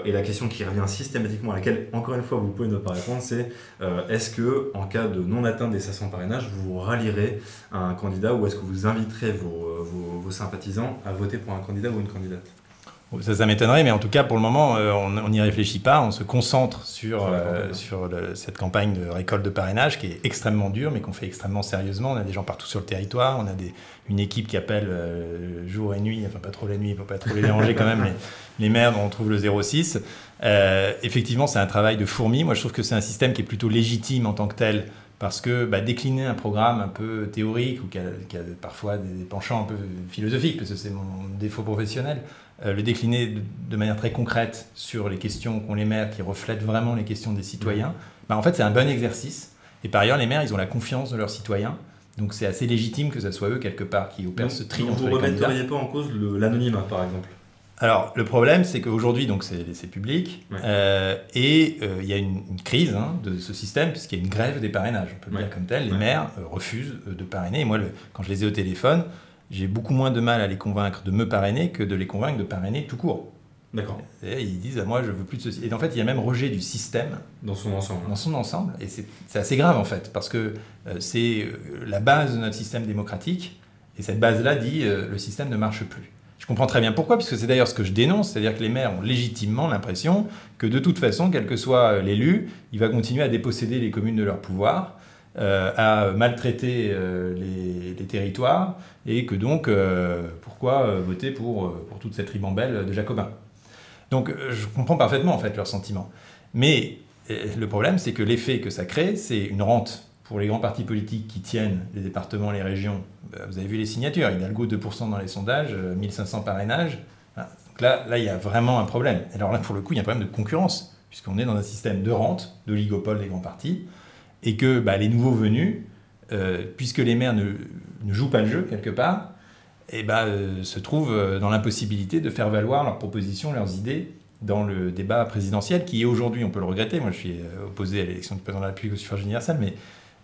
S2: Et la question qui revient systématiquement, à laquelle, encore une fois, vous pouvez ne pas répondre, c'est est-ce que, en cas de non-atteinte des 500 parrainages, vous rallierez à un candidat ou est-ce que vous inviterez vos sympathisants à voter pour un candidat ou une candidate ?
S3: Ça m'étonnerait, mais en tout cas, pour le moment, on n'y réfléchit pas. On se concentre sur cette campagne de récolte de parrainage qui est extrêmement dure, mais qu'on fait extrêmement sérieusement. On a des gens partout sur le territoire. On a une équipe qui appelle jour et nuit, enfin pas trop la nuit, il ne faut pas trop les déranger quand même, les maires dont on trouve le 06. Effectivement, c'est un travail de fourmi. Moi, je trouve que c'est un système qui est plutôt légitime en tant que tel, parce que décliner un programme un peu théorique ou qui a parfois des penchants un peu philosophiques, parce que c'est mon défaut professionnel, le décliner de manière très concrète sur les questions qu'ont les maires, qui reflètent vraiment les questions des citoyens, en fait c'est un bon exercice. Et par ailleurs, les maires, ils ont la confiance de leurs citoyens, donc c'est assez légitime que ce soit eux quelque part qui opèrent ce tri entre les candidats. Vous ne remetteriez
S2: pas en cause l'anonymat par exemple ?
S3: Alors, le problème, c'est qu'aujourd'hui, donc, c'est public, et il y a une crise de ce système, puisqu'il y a une grève des parrainages, on peut le dire comme tel. Les maires refusent de parrainer. Et moi, quand je les ai au téléphone, j'ai beaucoup moins de mal à les convaincre de me parrainer que de les convaincre de parrainer tout court.
S2: D'accord.
S3: Et ils disent, moi, je veux plus de ceci. Et en fait, il y a même rejet du système.
S2: Dans son ensemble.
S3: Dans son ensemble. Et c'est assez grave, en fait, parce que c'est la base de notre système démocratique. Et cette base-là dit, le système ne marche plus. Je comprends très bien pourquoi, puisque c'est d'ailleurs ce que je dénonce, c'est-à-dire que les maires ont légitimement l'impression que de toute façon, quel que soit l'élu, il va continuer à déposséder les communes de leur pouvoir à maltraiter les territoires, et que donc, pourquoi voter pour toute cette ribambelle de jacobins. Donc, je comprends parfaitement, en fait, leurs sentiments. Mais le problème, c'est que l'effet que ça crée, c'est une rente pour les grands partis politiques qui tiennent les départements, les régions. Vous avez vu les signatures, Hidalgo 2% dans les sondages, 1500 parrainages. Donc là, il y a vraiment un problème. Alors là, pour le coup, il y a un problème de concurrence, puisqu'on est dans un système de rente, d'oligopole des grands partis, et que les nouveaux venus, puisque les maires ne jouent pas le jeu quelque part, se trouvent dans l'impossibilité de faire valoir leurs propositions, leurs idées dans le débat présidentiel, qui est aujourd'hui, on peut le regretter, moi je suis opposé à l'élection du président de la République au suffrage universel, mais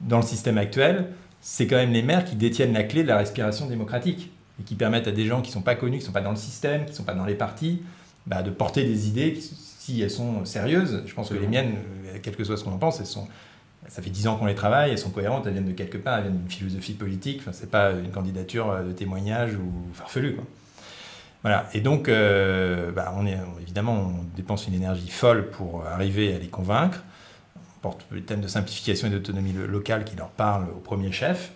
S3: dans le système actuel, c'est quand même les maires qui détiennent la clé de la respiration démocratique, et qui permettent à des gens qui ne sont pas connus, qui ne sont pas dans le système, qui ne sont pas dans les partis, de porter des idées, si elles sont sérieuses. Je pense que les miennes, quel que soit ce qu'on en pense, ça fait 10 ans qu'on les travaille, elles sont cohérentes, elles viennent de quelque part, elles viennent d'une philosophie politique, enfin, c'est pas une candidature de témoignage ou farfelu, quoi. Voilà, et donc, évidemment, on dépense une énergie folle pour arriver à les convaincre. On porte le thème de simplification et d'autonomie locale qui leur parle au premier chef.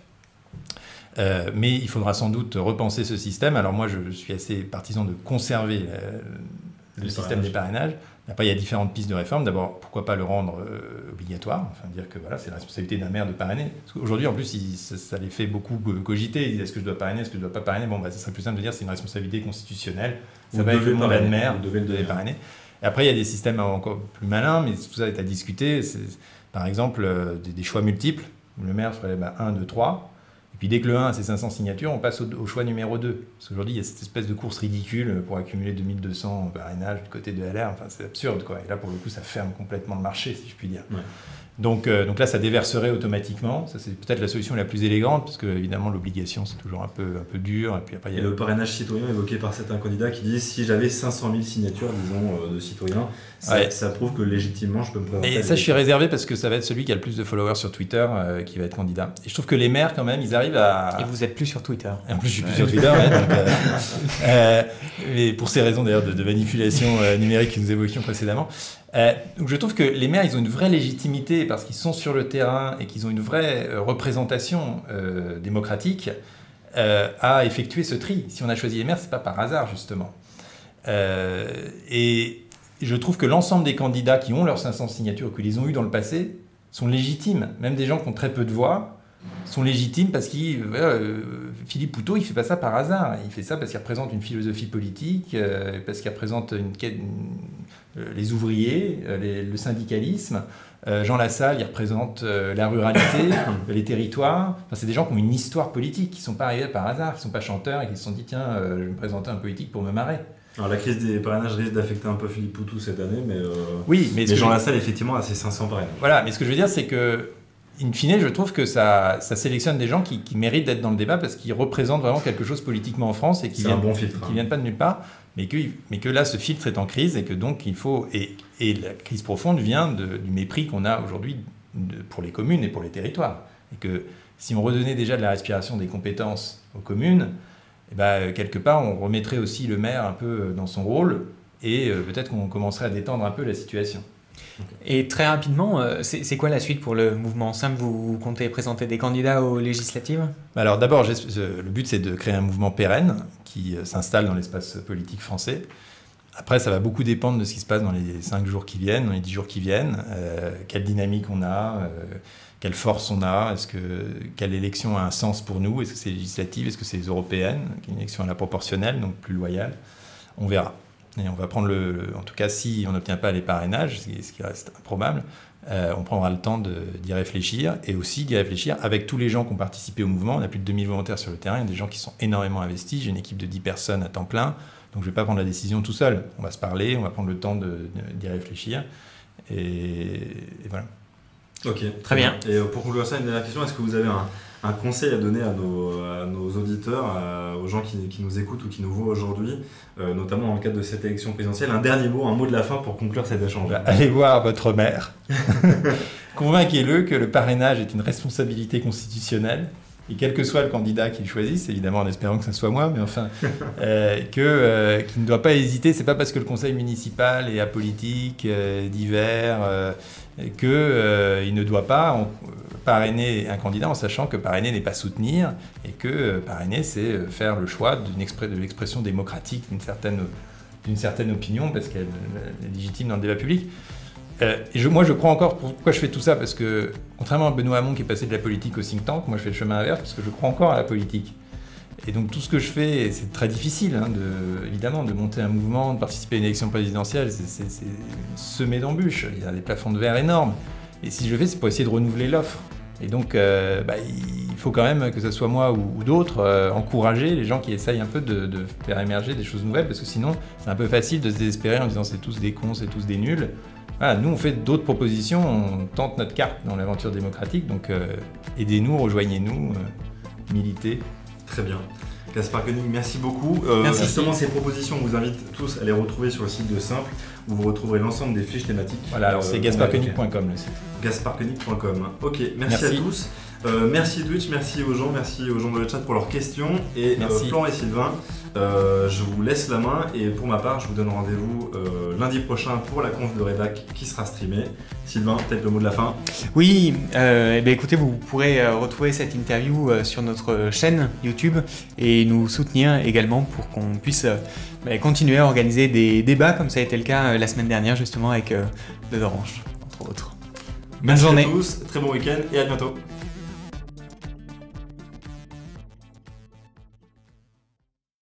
S3: Mais il faudra sans doute repenser ce système. Alors moi, je suis assez partisan de conserver le système des parrainages. Après, il y a différentes pistes de réforme. D'abord, pourquoi pas le rendre obligatoire, enfin dire que voilà, c'est la responsabilité d'un maire de parrainer. Parce qu'aujourd'hui, en plus, ça les fait beaucoup cogiter. Ils disent est-ce que je dois parrainer, est-ce que je ne dois pas parrainer. Bon, ça serait plus simple de dire c'est une responsabilité constitutionnelle. Ça va avec le mandat de maire, vous devez parrainer. Et après, il y a des systèmes encore plus malins, mais tout ça est à discuter. Par exemple, des choix multiples, où le maire ferait 1, 2, 3. Puis dès que le 1 a ses 500 signatures, on passe au choix numéro 2. Parce qu'aujourd'hui, il y a cette espèce de course ridicule pour accumuler 2200 parrainages du côté de LR. Enfin, c'est absurde, quoi. Et là, pour le coup, ça ferme complètement le marché, si je puis dire. Ouais. Donc là, ça déverserait automatiquement. Ça, c'est peut-être la solution la plus élégante, parce que évidemment, l'obligation, c'est toujours un peu dur. Et puis après, il y a
S2: le parrainage citoyen évoqué par certains candidats qui disent si j'avais 500 000 signatures, disons, de citoyens, ça prouve que légitimement, je peux me présenter.
S3: Et ça, je suis réservé parce que ça va être celui qui a le plus de followers sur Twitter qui va être candidat. Et je trouve que les maires, quand même, ils arrivent à...
S1: Et vous n'êtes plus sur Twitter.
S3: Et en plus, je suis plus sur Twitter. Mais pour ces raisons, d'ailleurs, de manipulation numérique que nous évoquions précédemment. Donc je trouve que les maires, ils ont une vraie légitimité parce qu'ils sont sur le terrain et qu'ils ont une vraie représentation démocratique à effectuer ce tri. Si on a choisi les maires, c'est pas par hasard, justement. Et je trouve que l'ensemble des candidats qui ont leurs 500 signatures, que les ont eu dans le passé, sont légitimes. Même des gens qui ont très peu de voix sont légitimes parce qu'il Philippe Poutot, il fait pas ça par hasard. Il fait ça parce qu'il représente une philosophie politique, parce qu'il représente les ouvriers, le syndicalisme. Jean Lassalle, il représente la ruralité, les territoires. Enfin, c'est des gens qui ont une histoire politique, qui ne sont pas arrivés par hasard, qui ne sont pas chanteurs et qui se sont dit tiens, je vais me présenter un politique pour me marrer.
S2: Alors la crise des parrainages risque d'affecter un peu Philippe Poutou cette année, mais,
S3: oui, mais
S2: Jean Lassalle, effectivement, a ses 500 parrainages.
S3: Voilà, mais ce que je veux dire, c'est que in fine, je trouve que ça sélectionne des gens qui méritent d'être dans le débat parce qu'ils représentent vraiment quelque chose politiquement en France et qui viennent,
S2: bon filtre,
S3: qui viennent pas de nulle part, mais que là, ce filtre est en crise et que donc il faut... Et la crise profonde vient du mépris qu'on a aujourd'hui pour les communes et pour les territoires. Et que si on redonnait déjà de la respiration des compétences aux communes, quelque part, on remettrait aussi le maire un peu dans son rôle et peut-être qu'on commencerait à détendre un peu la situation.
S1: Et très rapidement, c'est quoi la suite pour le mouvement Simple? Vous comptez présenter des candidats aux législatives?
S3: Alors d'abord, le but c'est de créer un mouvement pérenne qui s'installe dans l'espace politique français. Après, ça va beaucoup dépendre de ce qui se passe dans les 5 jours qui viennent, dans les 10 jours qui viennent, quelle dynamique on a, quelle force on a, quelle élection a un sens pour nous, est-ce que c'est législative, est-ce que c'est européenne, une élection à la proportionnelle, donc plus loyale, on verra. Et on va prendre en tout cas, si on n'obtient pas les parrainages, ce qui reste improbable, on prendra le temps d'y réfléchir et aussi d'y réfléchir avec tous les gens qui ont participé au mouvement. On a plus de 2000 volontaires sur le terrain, il y a des gens qui sont énormément investis. J'ai une équipe de 10 personnes à temps plein, donc je ne vais pas prendre la décision tout seul. On va se parler, on va prendre le temps d'y réfléchir et voilà.
S2: Ok,
S1: très bien.
S2: Et pour conclure ça, une dernière question, est-ce que vous avez un conseil à donner à nos auditeurs, aux gens qui nous écoutent ou qui nous voient aujourd'hui, notamment dans le cadre de cette élection présidentielle, un dernier mot, un mot de la fin pour conclure cet échange?
S3: Allez voir votre maire, convainquez-le que le parrainage est une responsabilité constitutionnelle, et quel que soit le candidat qu'il choisisse, évidemment en espérant que ce soit moi, mais enfin, qu'il ne doit pas hésiter, c'est pas parce que le conseil municipal est apolitique, divers, qu'il ne doit pas parrainer un candidat en sachant que parrainer n'est pas soutenir et que parrainer, c'est faire le choix de l'expression démocratique d'une certaine opinion parce qu'elle est légitime dans le débat public. Moi, je crois encore, pourquoi je fais tout ça? Parce que, contrairement à Benoît Hamon qui est passé de la politique au think tank, moi je fais le chemin inverse parce que je crois encore à la politique. Et donc tout ce que je fais, c'est très difficile, évidemment, de monter un mouvement, de participer à une élection présidentielle, c'est semé d'embûches. Il y a des plafonds de verre énormes. Et si je le fais, c'est pour essayer de renouveler l'offre. Et donc, il faut quand même que ce soit moi ou d'autres, encourager les gens qui essayent un peu de faire émerger des choses nouvelles, parce que sinon, c'est un peu facile de se désespérer en disant c'est tous des cons, c'est tous des nuls. Voilà, nous, on fait d'autres propositions, on tente notre carte dans l'aventure démocratique, donc aidez-nous, rejoignez-nous, militez.
S2: Très bien. Gaspard Koenig, merci beaucoup.
S1: Merci.
S2: Justement, ces propositions, on vous invite tous à les retrouver sur le site de Simple, où vous retrouverez l'ensemble des fiches thématiques.
S3: Voilà, alors c'est gasparkoenig.com le site.
S2: gasparkoenig.com. Ok, merci à tous. Merci Twitch, merci aux gens dans le chat pour leurs questions. Et Florent et Sylvain, je vous laisse la main. Et pour ma part, je vous donne rendez-vous lundi prochain pour la conf de Rédac qui sera streamée. Sylvain, peut-être le mot de la fin.
S1: Oui, écoutez, vous pourrez retrouver cette interview sur notre chaîne YouTube et nous soutenir également pour qu'on puisse continuer à organiser des débats comme ça a été le cas la semaine dernière justement avec The Orange, entre autres. Bonne journée.
S2: Merci à tous, très bon week-end et à bientôt.